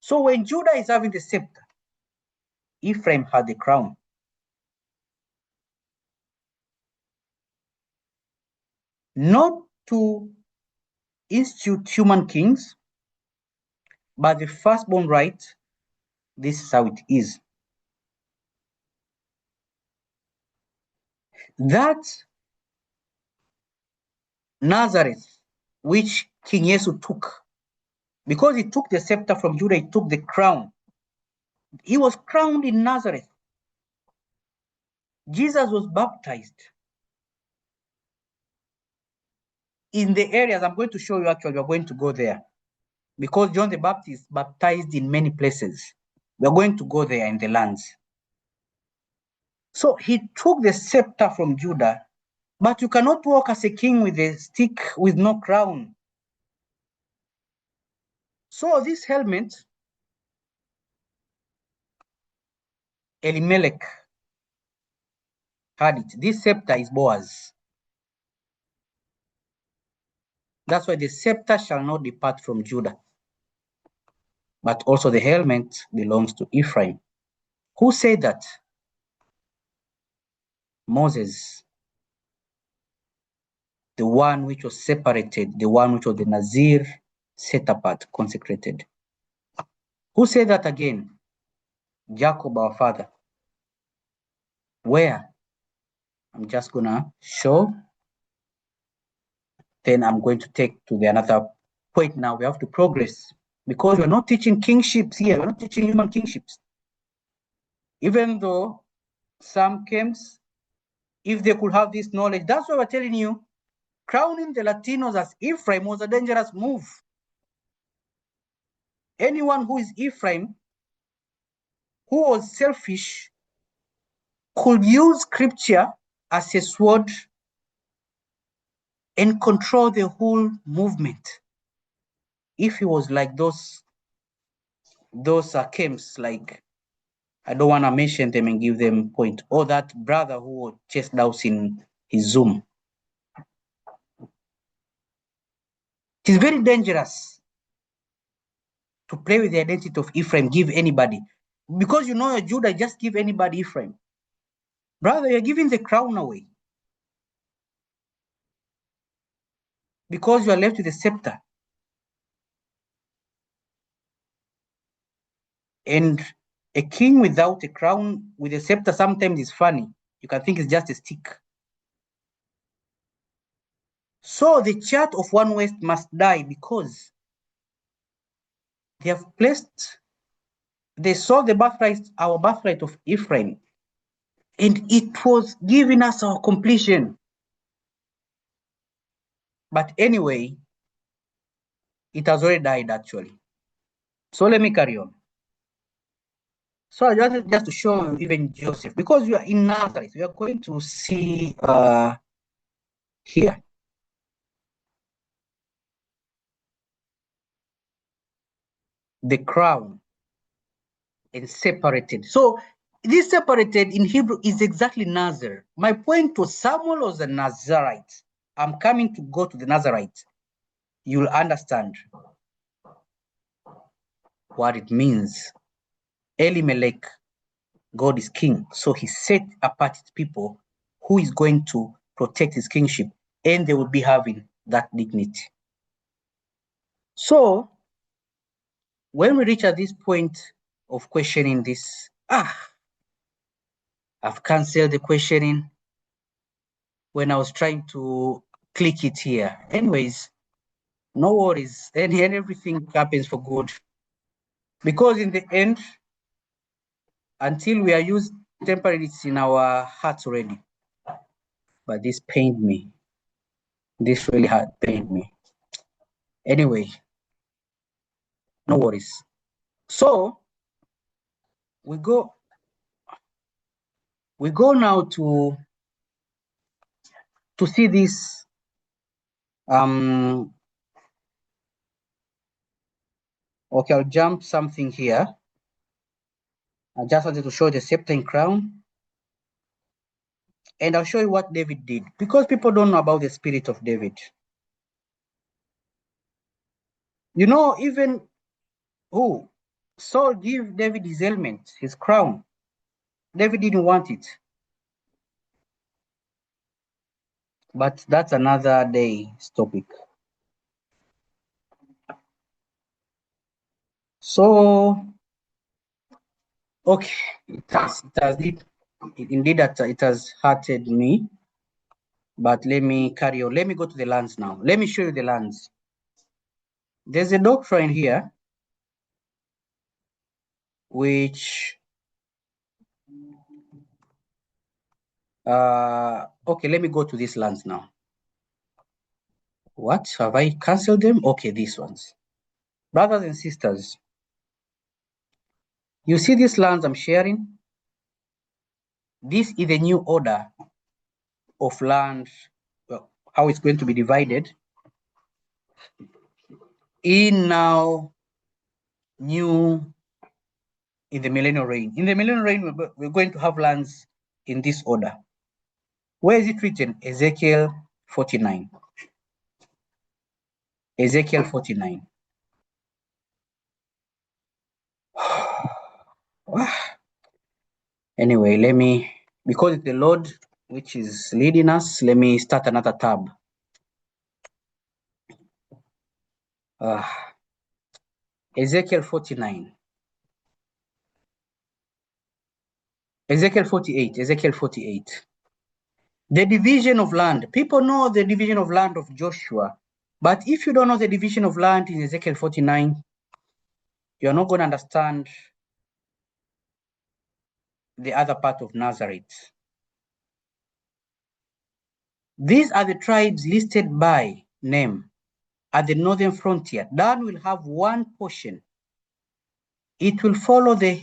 So when Judah is having the scepter, Ephraim had the crown. Not to institute human kings, but the firstborn right, this is how it is. That Nazareth, which King Jesus took, because he took the scepter from Judah, he took the crown. He was crowned in Nazareth. Jesus was baptized in the areas I'm going to show you. Actually, we're going to go there because John the Baptist baptized in many places. We're going to go there in the lands. So he took the scepter from Judah, but you cannot walk as a king with a stick with no crown. So this helmet, Elimelech had it. This scepter is Boaz. That's why the scepter shall not depart from Judah, but also the helmet belongs to Ephraim. Who said that? Moses, the one which was separated, the one which was the Nazir, set apart, consecrated. Who said that again? Jacob, our father. Where? I'm just gonna show. Then I'm going to take to the another point. Now we have to progress because we're not teaching kingships here. We're not teaching human kingships. Even though some camps, if they could have this knowledge, that's why we're telling you, crowning the Latinos as Ephraim was a dangerous move. Anyone who is Ephraim, who was selfish, could use scripture as a sword and control the whole movement. If he was like those camps, like, I don't want to mention them and give them point, or that brother who was chased out in his Zoom. It is very dangerous to play with the identity of Ephraim, give anybody. Because you know Judah, just give anybody Ephraim. Brother, you're giving the crown away. Because you are left with the scepter. And a king without a crown with a scepter sometimes is funny. You can think it's just a stick. So the church of One West must die because they have placed, they saw the birthright, our birthright of Ephraim, and it was giving us our completion. But anyway, it has already died actually. So let me carry on. So I wanted just to show you even Joseph, because we are in Nazareth, we are going to see here. The crown and separated. So this separated in Hebrew is exactly Nazar. My point was Samuel was a Nazarite. I'm coming to go to the Nazarite. You'll understand what it means. Elimelech, God is king. So he set apart his people who is going to protect his kingship, and they will be having that dignity. So when we reach at this point of questioning this, I've canceled the questioning when I was trying to click it here. Anyways, no worries, and everything happens for good. Because in the end, until we are used temporarily, it's in our hearts already. But this pained me. This really pained me. Anyway, no worries. So we go now to see this okay, I'll jump something here. I just wanted to show the scepter and crown. And I'll show you what David did, because people don't know about the spirit of David. You know, even who? Saul gave David his helmet, his crown. David didn't want it. But that's another day's topic. So, okay, it has hurted me. But let me carry on. Let me go to the lands now. Let me show you the lands. There's a doctrine here which okay, let me go to these lands now. What have I canceled them? Okay, these ones. Brothers and sisters, you see these lands I'm sharing? This is the new order of land, well, how it's going to be divided in now new in the millennial reign. In the millennial reign, we're going to have lands in this order. Where is it written? Ezekiel 49. Ezekiel 49. Anyway, let me, because it's the Lord which is leading us, let me start another tab. Ezekiel 49. Ezekiel 48. Ezekiel 48. The division of land. People know the division of land of Joshua, but if you don't know the division of land in Ezekiel 49, you're not going to understand the other part of Nazareth. These are the tribes listed by name at the northern frontier. Dan will have one portion. It will follow the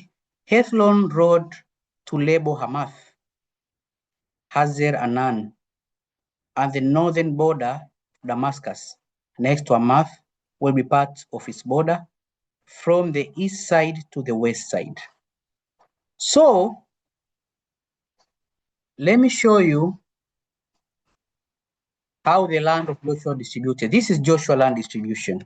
Hethlon road to Lebo Hamath, Hazer Anan, and the northern border, Damascus, next to Hamath, will be part of its border from the east side to the west side. So, let me show you how the land of Joshua distributed. This is Joshua land distribution.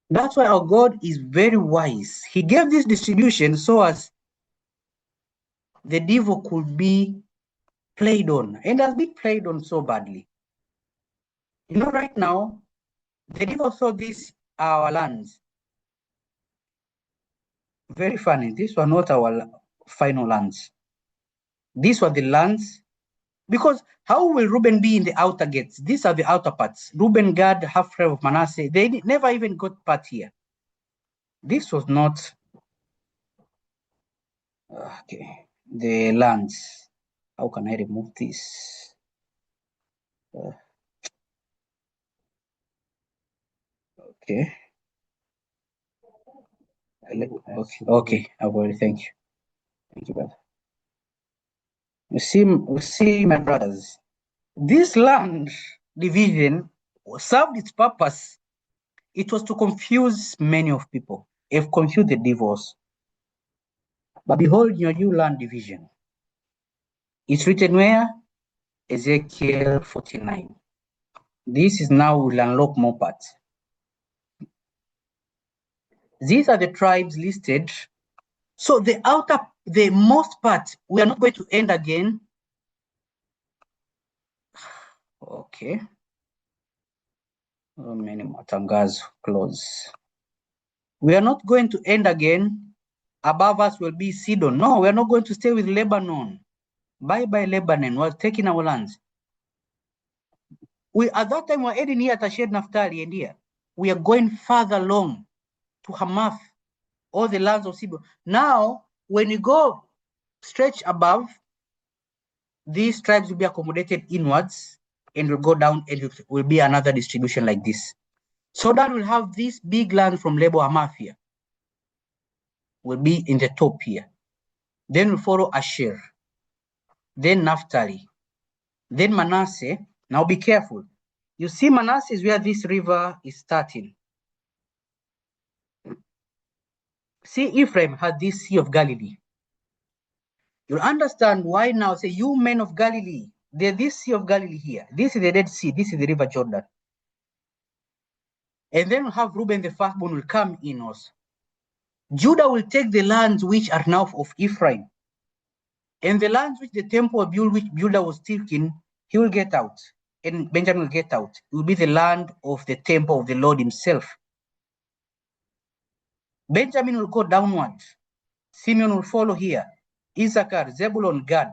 That's why our God is very wise. He gave this distribution so as the devil could be played on, and has been played on so badly. You know, right now, the devil thought these are our lands. Very funny. These were not our final lands. These were the lands, because how will Reuben be in the outer gates? These are the outer parts. Reuben, Gad, half tribe of Manasseh, they never even got part here. This was not, okay, the lands. How can I remove this? Okay. Okay, I will. Thank you. Thank you, brother. You see, my brothers, this land division served its purpose. It was to confuse many of people. It confused the devils. But behold, your new land division. It's written where? Ezekiel 49. This is now will unlock more parts. These are the tribes listed. So the most part, we are not going to end again. Okay. Oh, many matangazo close. We are not going to end again. Above us will be Sidon. No, we are not going to stay with Lebanon. Bye-bye, Lebanon. We're taking our lands. At that time, we're heading here at Ashed Naphtali and here. We are going further along to Hamath, all the lands of Sidon. Now, when you go stretch above, these tribes will be accommodated inwards and will go down, and it will be another distribution like this. So that will have this big land from Lebo Hamath here. Will be in the top here. Then we follow Asher. Then Naphtali. Then Manasseh. Now be careful. You see, Manasseh is where this river is starting. See, Ephraim had this Sea of Galilee. You'll understand why now. Say, you men of Galilee, there's this Sea of Galilee here. This is the Dead Sea. This is the River Jordan. And then we'll have Reuben the firstborn will come in also. Judah will take the lands which are now of Ephraim. And the lands which the temple of which Judah was taking, he will get out. And Benjamin will get out. It will be the land of the temple of the Lord himself. Benjamin will go downward. Simeon will follow here. Issachar, Zebulun, Gad.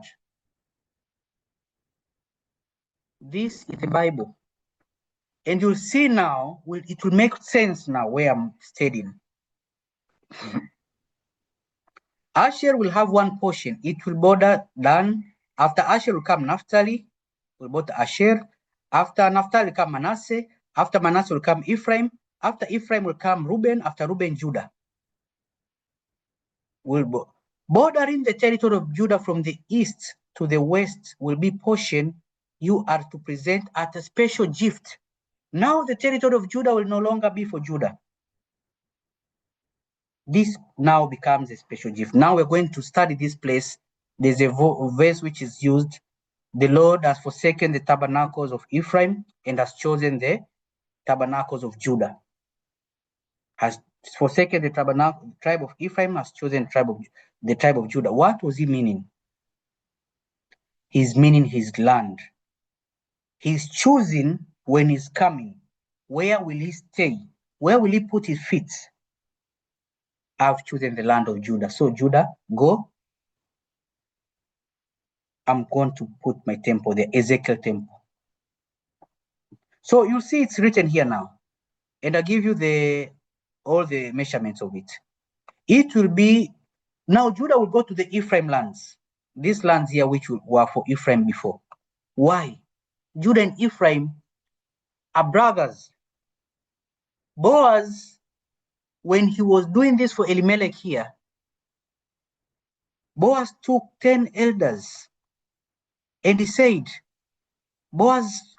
This is the Bible. And you'll see now, it will make sense now where I'm studying. Asher will have one portion. It will border Dan. After Asher will come Naphtali, will border Asher. After Naphtali will come Manasseh. After Manasseh will come Ephraim. After Ephraim will come Reuben. After Reuben, Judah. Bordering the territory of Judah from the east to the west will be portion you are to present at a special gift. Now the territory of Judah will no longer be for Judah. This now becomes a special gift. Now we're going to study this place. There's a verse which is used. The Lord has forsaken the tabernacles of Ephraim and has chosen the tabernacles of Judah. Has forsaken the tribe of Ephraim, has chosen the tribe of Judah. What was he meaning? He's meaning his land. He's choosing when he's coming. Where will he stay? Where will he put his feet? I've chosen the land of Judah. So Judah, go. I'm going to put my temple, the Ezekiel temple. So you see it's written here now. And I give you all the measurements of it. It will be, now Judah will go to the Ephraim lands. These lands here which were for Ephraim before. Why? Judah and Ephraim are brothers. Boaz, when he was doing this for Elimelech here, Boaz took 10 elders and he said, Boaz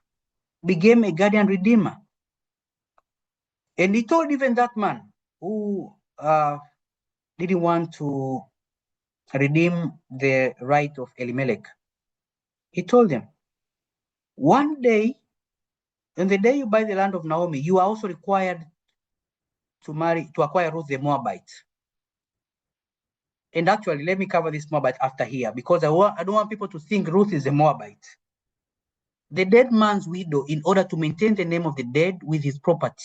became a guardian redeemer. And he told even that man who didn't want to redeem the right of Elimelech, he told them, one day, on the day you buy the land of Naomi, you are also required to acquire Ruth the Moabite. And actually, let me cover this Moabite after here, because I don't want people to think Ruth is a Moabite. The dead man's widow, in order to maintain the name of the dead with his property.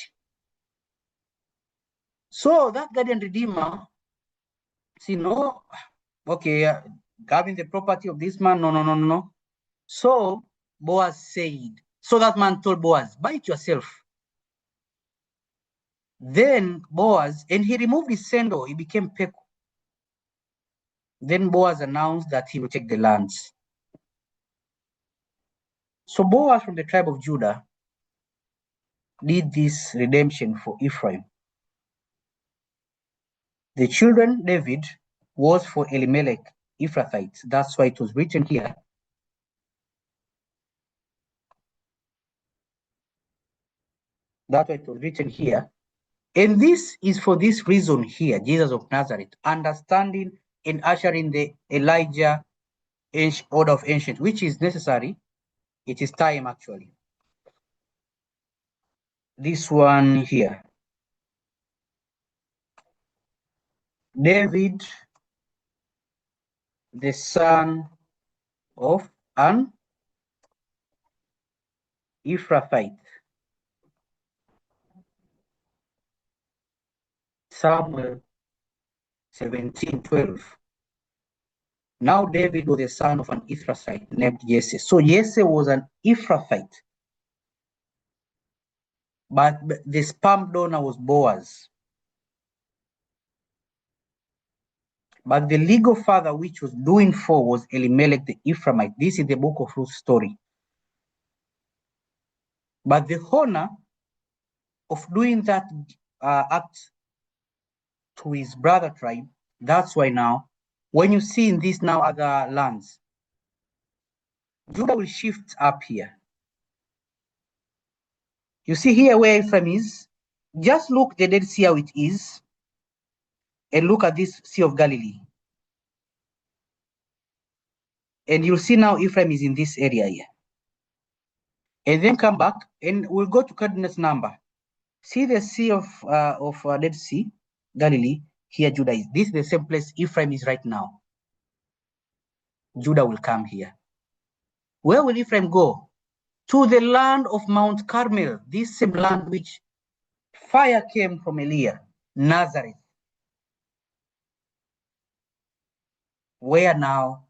So that guardian redeemer, see, no, okay, having the property of this man, no. So Boaz said, so that man told Boaz, buy it yourself. Then Boaz, and he removed his sandal, he became Peku. Then Boaz announced that he will take the lands. So Boaz from the tribe of Judah did this redemption for Ephraim. The children David was for Elimelech, Ephrathites. That's why it was written here. That's why it was written here. And this is for this reason here, Jesus of Nazareth, understanding and ushering the Elijah order of ancient, which is necessary. It is time actually. This one here. David, the son of an Ephrathite. Samuel 17:12. Now David was the son of an Ephrathite named Jesse. So Jesse was an Ephrathite. But the sperm donor was Boaz. But the legal father which was doing for was Elimelech the Ephraimite. This is the book of Ruth's story. But the honor of doing that act to his brother tribe, that's why now, when you see in these now other lands, Judah will shift up here. You see here where Ephraim is, just look the Dead Sea how it is. and look at this Sea of Galilee. And you'll see now Ephraim is in this area here. And then come back and we'll go to coordinates number. See the Sea of Dead Sea, Galilee. Here Judah is. This is the same place Ephraim is right now. Judah will come here. Where will Ephraim go? To the land of Mount Carmel, this same land which fire came from Eliah, Nazareth. Where now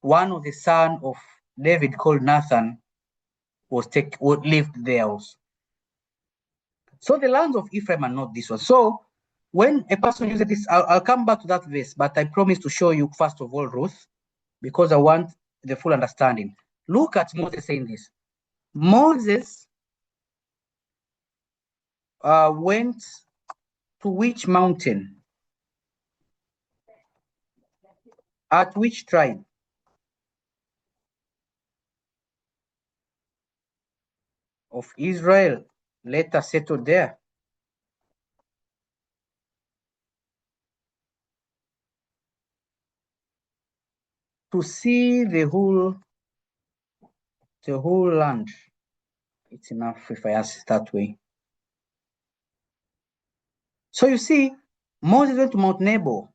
one of the sons of David called Nathan was lived there also. So the lands of Ephraim are not this one. So when a person uses this, I'll come back to that verse, but I promise to show you first of all Ruth, because I want the full understanding. Look at Moses saying this. Moses went to which mountain? At which tribe? Of Israel. Later settled there. To see the whole land. It's enough if I ask it that way. So you see, Moses went to Mount Nebo.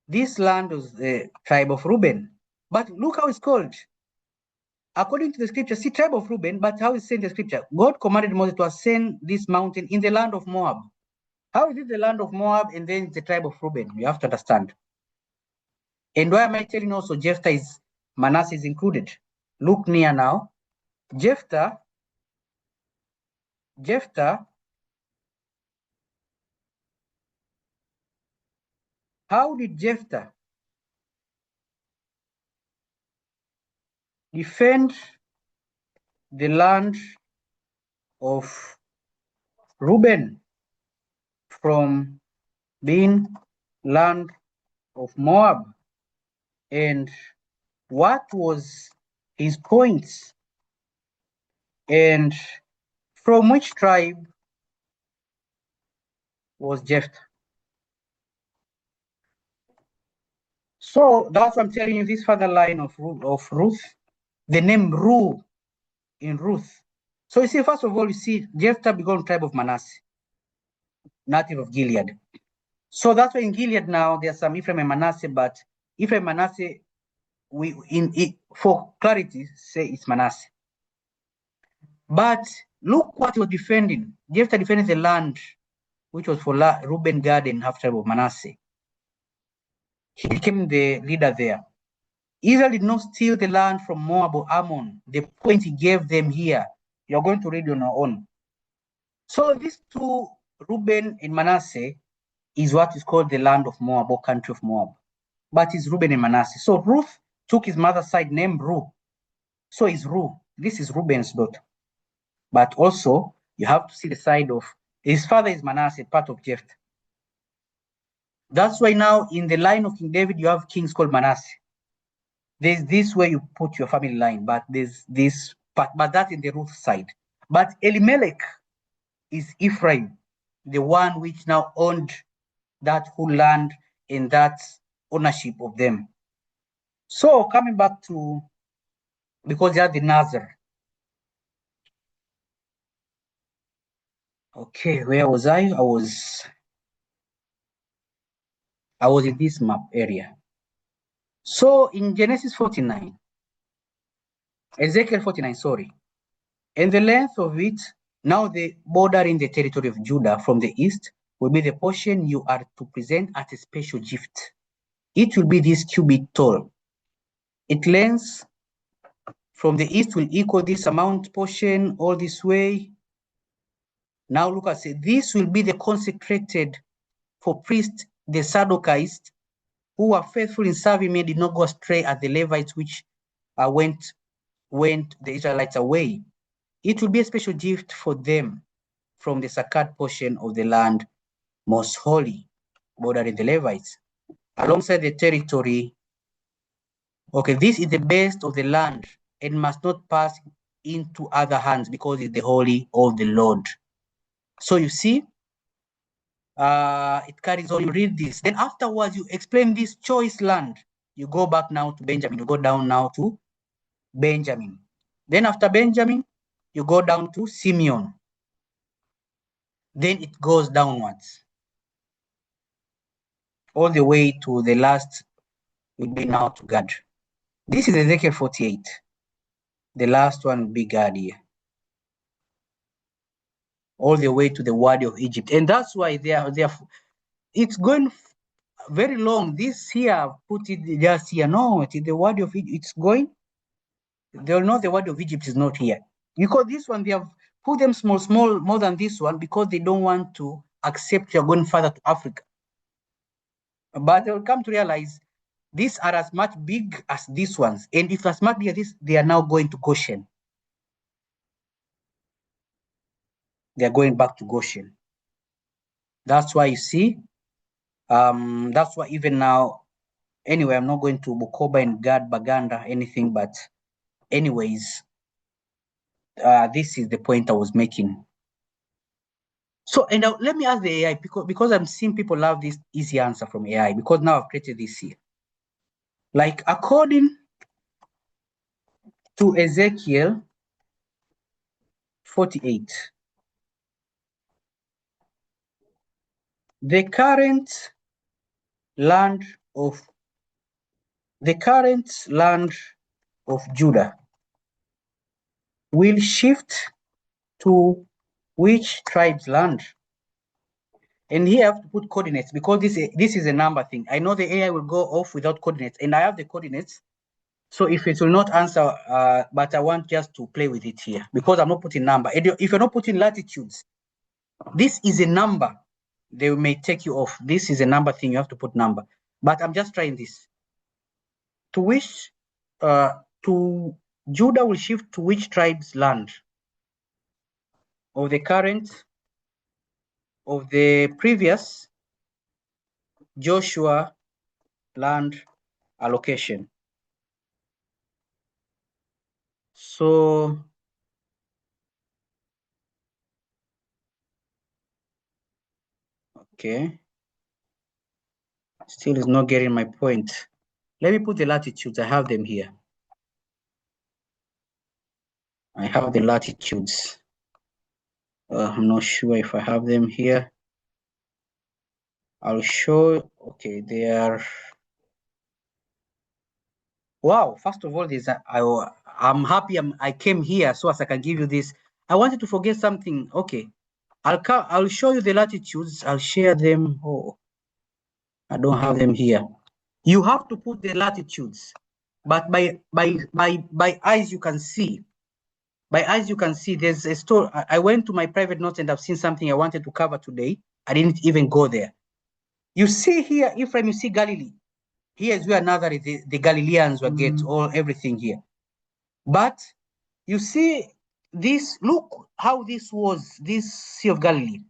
This land was the tribe of Reuben. But look how it's called. According to the scripture, see, tribe of Reuben, but how is it in the scripture? God commanded Moses to ascend this mountain in the land of Moab. How is it the land of Moab and then the tribe of Reuben? You have to understand. And why am I telling also Jephthah is Manasseh is included? Look near now. Jephthah, how did Jephthah defend the land of Reuben from being land of Moab? And what was his points? And from which tribe was Jephthah? So that's what I'm telling you, this further line of Ruth, the name Ru in Ruth. So you see, first of all, you see Jephthah began tribe of Manasseh, native of Gilead. So that's why in Gilead now there's some Ephraim and Manasseh, but Ephraim and Manasseh, for clarity, say it's Manasseh. But look what he was defending. Jephthah defended the land which was for Reuben, Gad, and half tribe of Manasseh. He became the leader there. Israel did not steal the land from Moab or Ammon. The point he gave them here, you're going to read on your own. So these two, Reuben and Manasseh, is what is called the land of Moab or country of Moab. But it's Reuben and Manasseh. So Ruth took his mother's side name Ru. So it's Ru. This is Reuben's daughter. But also, you have to see the side of his father is Manasseh, part of Jephthah. That's why now in the line of King David, you have kings called Manasseh. There's this where you put your family line, but there's this part, but that's in the Ruth side. But Elimelech is Ephraim, the one which now owned that whole land and that ownership of them. So coming back to, because they are the Nazar. Okay, where was I? I was in this map area. So in Genesis 49, Ezekiel 49, sorry. And the length of it, now the border in the territory of Judah from the east will be the portion you are to present as a special gift. It will be this cubit tall. Its length from the east will equal this amount portion all this way. Now look at it. This will be the consecrated for priests, the Sadokites, who were faithful in serving me, did not go astray as the Levites, which went the Israelites away. It will be a special gift for them from the sacred portion of the land, most holy, bordering the Levites. Alongside the territory, okay, this is the best of the land and must not pass into other hands because it's the holy of the Lord. So you see, it carries on. You read this. Then afterwards, you explain this choice land. You go back now to Benjamin. You go down now to Benjamin. Then after Benjamin, you go down to Simeon. Then it goes downwards all the way to the last will be now to Gad. This is Ezekiel 48. The last one will be Gad here. All the way to the word of Egypt. And that's why it's going very long. This here, put it just here. No, it is the word of Egypt. It's going. They'll know the word of Egypt is not here. Because this one, they have put them small, more than this one, because they don't want to accept you're going further to Africa. But they'll come to realize these are as much big as these ones. And if as much big as this, they are now going to Goshen. They're going back to Goshen. That's why you see, that's why even now, anyway, I'm not going to Bukoba and Gad, Baganda, anything, but anyways, this is the point I was making. So, and now let me ask the AI, because I'm seeing people love this easy answer from AI, because now I've created this here. Like, according to Ezekiel 48, the current land of Judah will shift to which tribe's land? And here I have to put coordinates, because this is a number thing. I know the AI will go off without coordinates, and I have the coordinates. So if it will not answer, but I want just to play with it here, because I'm not putting number. And if you're not putting latitudes, this is a number. They may take you off. This is a number thing. You have to put number. But I'm just trying this. To which, to Judah will shift to which tribe's land? Of the current, of the previous Joshua land allocation. So okay, still is not getting my point. Let me put the latitudes. I have them here. I have the latitudes. I'm not sure if I have them here. I'll show. Okay, they are. Wow, first of all, I'm happy I came here so as I can give you this. I wanted to forget something. Okay, I'll show you the latitudes. I'll share them. Oh, I don't have them here. You have to put the latitudes, but by eyes you can see. By eyes you can see there's a store. I went to my private notes and I've seen something I wanted to cover today. I didn't even go there. You see here, Ephraim, you see Galilee. Here is where Nazareth, the Galileans will get everything here. But you see this, look how this was, this Sea of Galilee,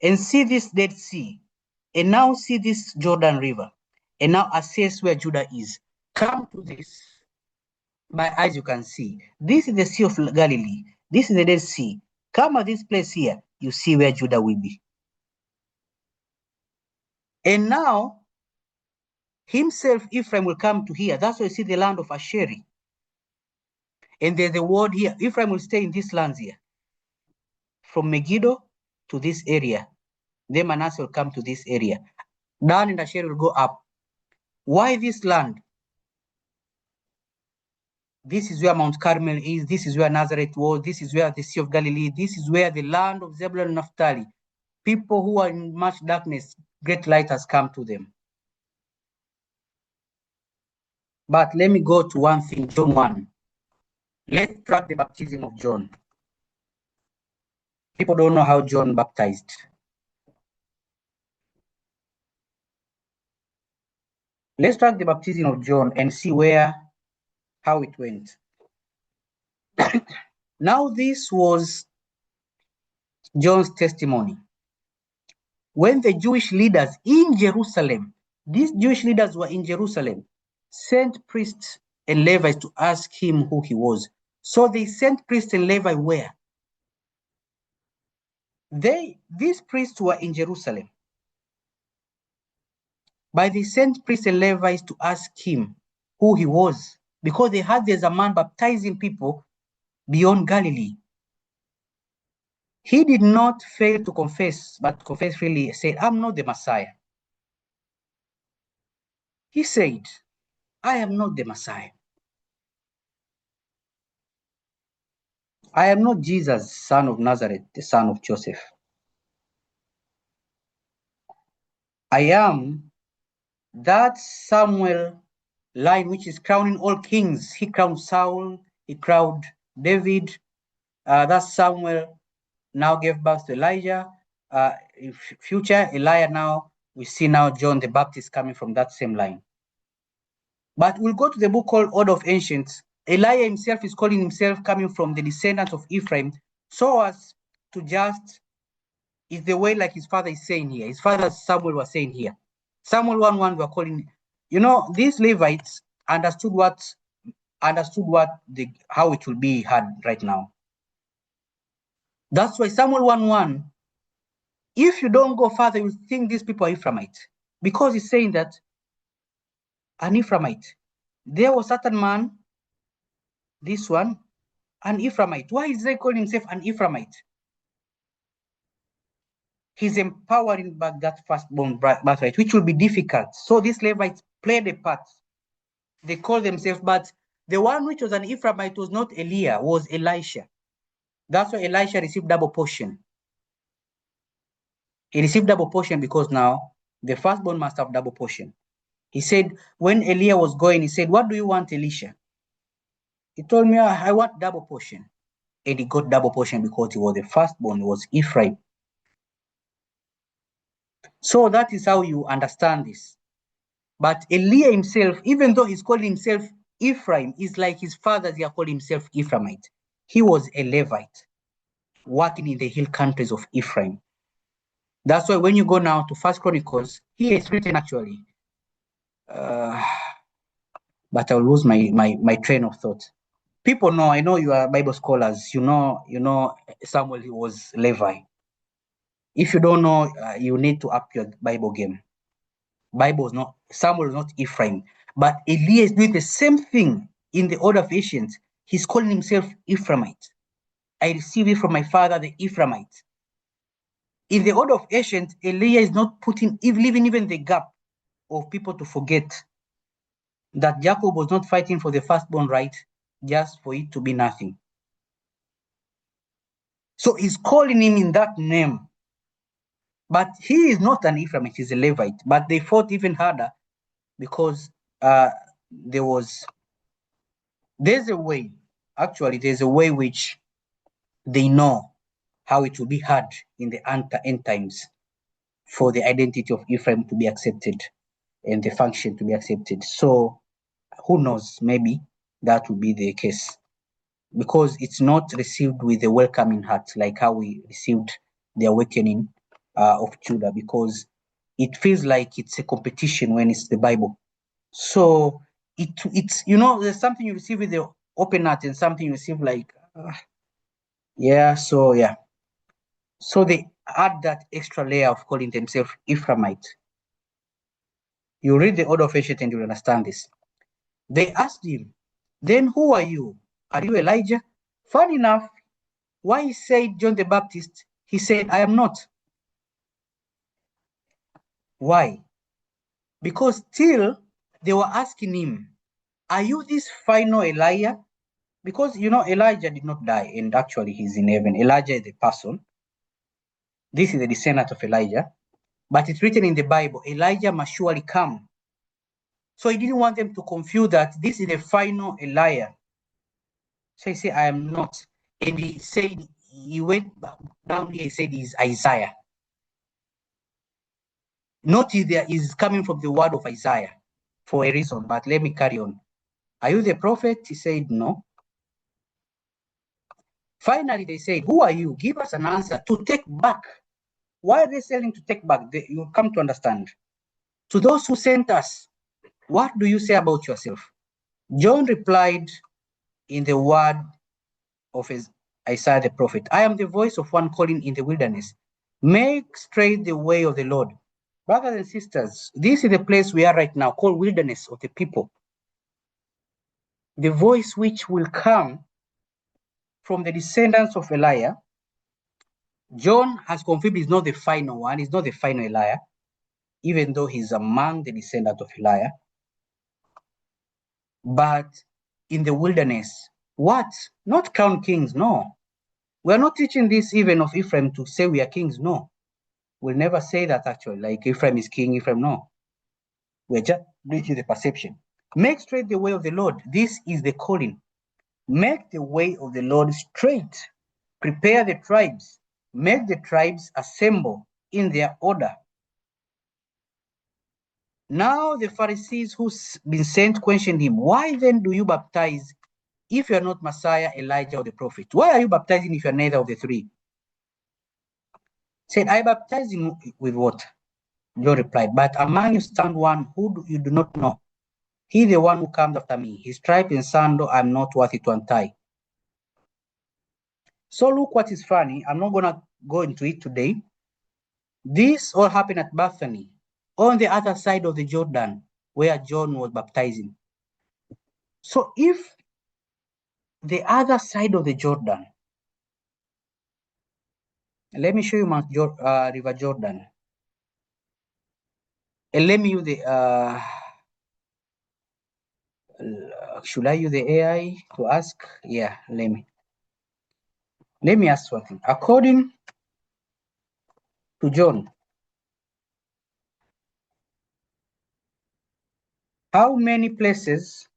and see this Dead Sea, and now see this Jordan River, and now assess where Judah is. Come to this, by eyes you can see. This is the Sea of Galilee. This is the Dead Sea. Come at this place here, you see where Judah will be. And now, himself, Ephraim, will come to here. That's why you see the land of Asheri. And there's a word here. Ephraim will stay in these lands here. From Megiddo to this area. Then Manasseh will come to this area. Dan and Asher will go up. Why this land? This is where Mount Carmel is. This is where Nazareth was. This is where the Sea of Galilee. This is where the land of Zebulun and Naphtali. People who are in much darkness, great light has come to them. But let me go to one thing, John 1. Let's track the baptism of John. People don't know how John baptized. Let's track the baptism of John and see how it went. Now this was John's testimony. When the Jewish leaders in Jerusalem, these Jewish leaders were in Jerusalem, sent priests and Levites to ask him who he was. So they sent priests and Levites where? These priests were in Jerusalem. But they sent priests and Levites to ask him who he was, because they heard there's a man baptizing people beyond Galilee. He did not fail to confess, but confessed freely, said, I'm not the Messiah. He said, I am not the Messiah. I am not Jesus, son of Nazareth, the son of Joseph. I am that Samuel line which is crowning all kings. He crowned Saul, he crowned David. That Samuel now gave birth to Elijah. In future, Elijah now, we see now John the Baptist coming from that same line. But we'll go to the book called Order of Ancients. Elijah himself is calling himself coming from the descendants of Ephraim, so as to just, is the way like his father is saying here. His father Samuel was saying here. Samuel 1:1 we are calling, these Levites understood how it will be had right now. That's why Samuel 1:1, if you don't go further, you think these people are Ephraimites, because he's saying that an Ephraimite. There was certain man, this one, an Ephraimite. Why is he calling himself an Ephraimite? He's empowering back that firstborn birthright, which will be difficult. So these Levites played a part. They call themselves, but the one which was an Ephraimite was not Eliah, was Elisha. That's why Elisha received double portion. He received double portion because now the firstborn must have double portion. He said, when Eliah was going, he said, what do you want, Elisha? He told me, I want double portion. And he got double portion because he was the firstborn, he was Ephraim. So that is how you understand this. But Eliah himself, even though he's calling himself Ephraim, is like his fathers, he called himself Ephraimite. He was a Levite, working in the hill countries of Ephraim. That's why when you go now to First Chronicles, here it's written actually, but I'll lose my train of thought. People know, I know you are Bible scholars, you know Samuel was Levi. If you don't know, you need to up your Bible game. Samuel is not Ephraim, but Eliah is doing the same thing in the order of Ancients. He's calling himself Ephraimite. I received it from my father, the Ephraimite. In the order of Ancients, Eliah is not leaving even the gap of people to forget that Jacob was not fighting for the firstborn right just for it to be nothing. So he's calling him in that name. But he is not an Ephraimite, he's a Levite. But they fought even harder because there's a way which they know how it will be hard in the end times for the identity of Ephraim to be accepted and the function to be accepted. So who knows, maybe that will be the case, because it's not received with a welcoming heart like how we received the awakening of Judah, because it feels like it's a competition when it's the Bible. So it's there's something you receive with the open heart and something you receive like so they add that extra layer of calling themselves Ephraimite. You read the Order of Ancient and you'll understand this. They asked him, then who are you? Are you Elijah? Funny enough, why he said John the Baptist, he said, I am not. Why? Because still they were asking him, are you this final Elijah? Because Elijah did not die, and actually he's in heaven. Elijah is the person. This is the descendant of Elijah. But it's written in the Bible, Elijah must surely come. So he didn't want them to confuse that this is the final Elijah. So he said, I am not. And he said, he went down here, he said he's Isaiah. Notice there is coming from the word of Isaiah for a reason, but let me carry on. Are you the prophet? He said, no. Finally, they said, who are you? Give us an answer to take back. Why are they saying to take back? You come to understand. To those who sent us, what do you say about yourself? John replied in the word of Isaiah the prophet, I am the voice of one calling in the wilderness. Make straight the way of the Lord. Brothers and sisters, this is the place we are right now, called wilderness of the people. The voice which will come from the descendants of Elijah. John has confirmed he's not the final one, he's not the final Elijah, even though he's among the descendants of Elijah. But in the wilderness, what? Not crown kings, no. We're not teaching this even of Ephraim to say we are kings, no. We'll never say that actually, like Ephraim is king, Ephraim, no. We're just reaching the perception. Make straight the way of the Lord. This is the calling. Make the way of the Lord straight. Prepare the tribes. Make the tribes assemble in their order. Now the Pharisees who's been sent questioned him, why then do you baptize if you are not Messiah, Elijah, or the prophet? Why are you baptizing if you are neither of the three? Said, I baptize you with water. John replied, but among you stand one who you do not know. He the one who comes after me. His stripe and sandal I am not worthy to untie. So look what is funny. I'm not going to go into it today. This all happened at Bethany, on the other side of the Jordan, where John was baptizing. So if the other side of the Jordan, let me show you River Jordan. And let me use the, should I use the AI to ask? Yeah, let me ask something. According to John, how many places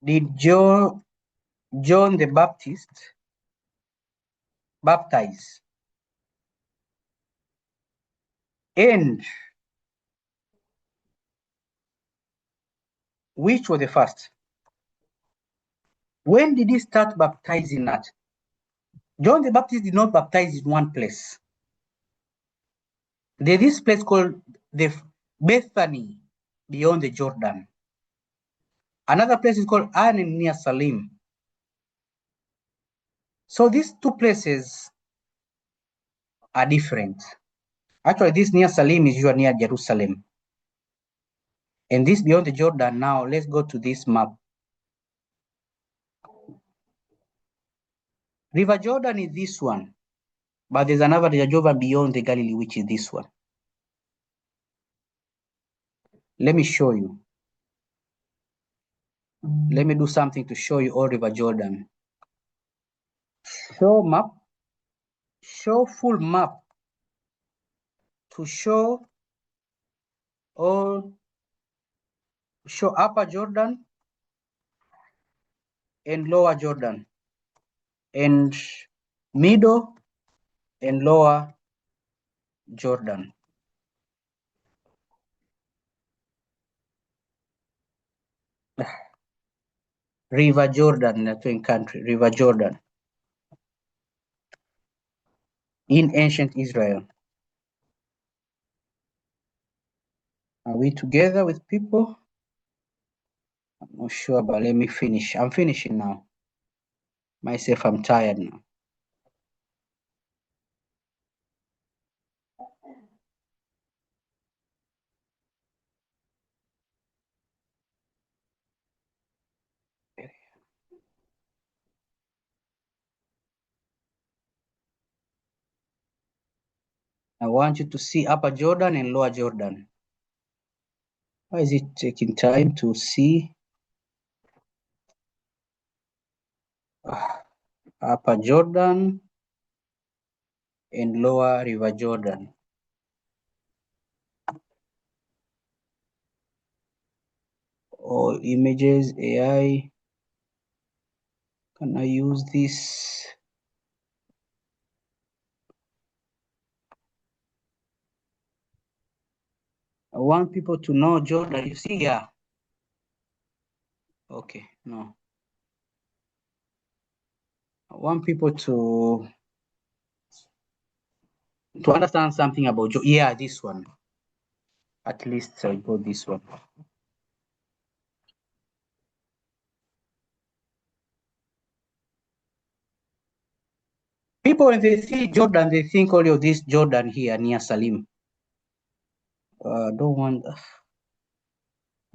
did John the Baptist baptize? And which was the first? When did he start baptizing at? John the Baptist did not baptize in one place. There's this place called the Bethany, beyond the Jordan. Another place is called Ain near Salim. So these two places are different. Actually, this near Salim is usually near Jerusalem. And this beyond the Jordan, now let's go to this map. River Jordan is this one, but there's another River Jordan beyond the Galilee, which is this one. Let me show you. Let me do something to show you all River Jordan. Show map, show full map to show all, show Upper Jordan and Lower Jordan, and Middle and Lower Jordan. River Jordan, the twin country, River Jordan, in ancient Israel. Are we together with people? I'm not sure, but let me finish. I'm finishing now. Myself, I'm tired now. I want you to see Upper Jordan and Lower Jordan. Why is it taking time to see? Upper Jordan and Lower River Jordan. All images, AI. Can I use this? I want people to know Jordan. You see, yeah. Okay, no. I want people to understand something about Jordan. Yeah, this one. At least I got this one. People, when they see Jordan, they think only of this Jordan here near Salim. Don't want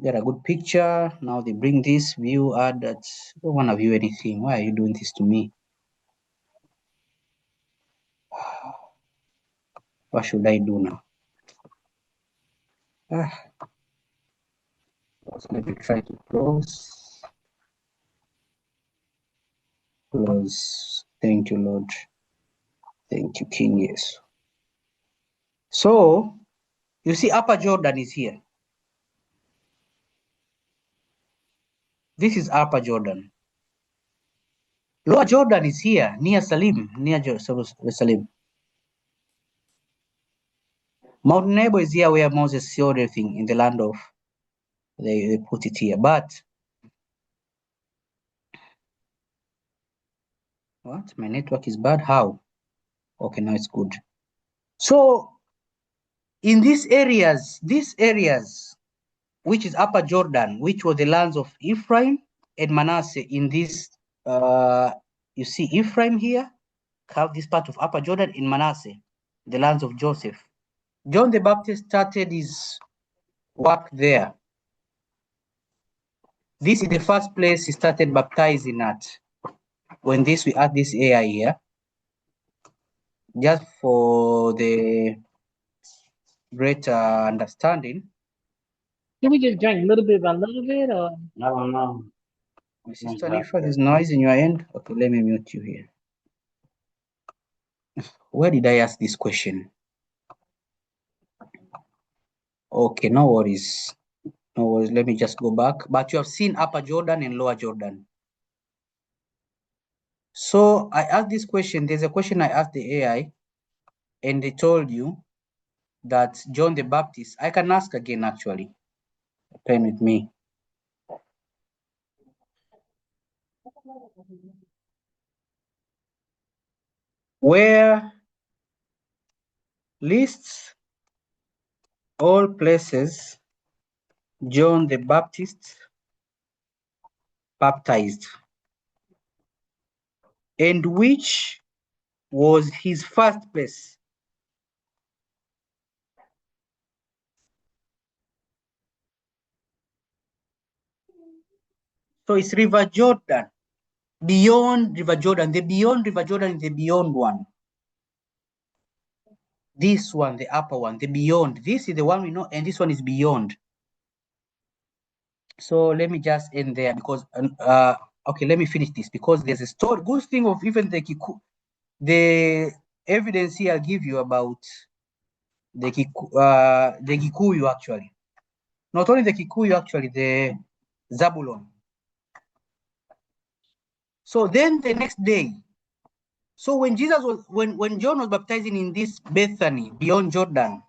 get a good picture. Now they bring this view ad that don't want to view anything. Why are you doing this to me? What should I do now? Let me try to close. Close. Thank you, Lord. Thank you, King. Yes. So you see, Upper Jordan is here. This is Upper Jordan. Lower Jordan is here, near Salim, near Jerusalem. Mount Nebo is here where Moses saw everything in the land of, they put it here. But, what? My network is bad? How? Okay, now it's good. So, in these areas, which is Upper Jordan, which were the lands of Ephraim and Manasseh, in this, you see Ephraim here, have this part of Upper Jordan in Manasseh, the lands of Joseph. John the Baptist started his work there. This is the first place he started baptizing at. When we add this AI here, just for the greater understanding. Can we just drink a little bit by little bit, or? I don't know. My sister Nifa, there's noise in your end. Okay, let me mute you here. Where did I ask this question? Okay, no worries. No worries. Let me just go back. But you have seen Upper Jordan and Lower Jordan. So I asked this question. There's a question I asked the AI, and they told you that John the Baptist. I can ask again, actually. Pen with me. Where lists all places John the Baptist baptized, and which was his first place. So it's River Jordan, beyond River Jordan. The beyond River Jordan is the beyond one. This one, the upper one, the beyond. This is the one we know, and this one is beyond. So let me just end there because, okay, let me finish this because there's a story, good thing of even the evidence here I'll give you about the Gikuyu actually. Not only the Kikuyu, actually, the Zabulon. So then the next day, so when when John was baptizing in this Bethany beyond Jordan,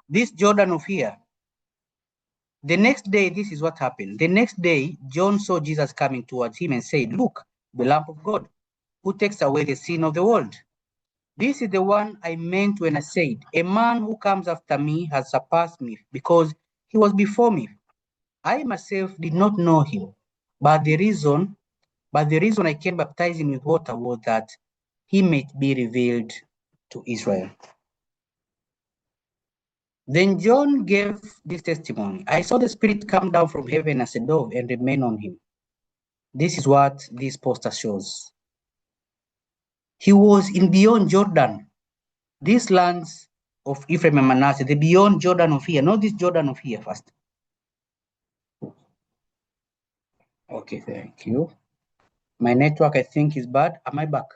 this Jordan of here, the next day, this is what happened. The next day, John saw Jesus coming towards him and said, "Look, the Lamb of God, who takes away the sin of the world. This is the one I meant when I said, a man who comes after me has surpassed me because he was before me. I myself did not know him, but the reason I came baptizing with water was that he might be revealed to Israel." Then John gave this testimony. "I saw the Spirit come down from heaven as a dove and remain on him." This is what this poster shows. He was in beyond Jordan, these lands of Ephraim and Manasseh, the beyond Jordan of here, not this Jordan of here first. Okay, thank you. My network, I think, is bad. Am I back?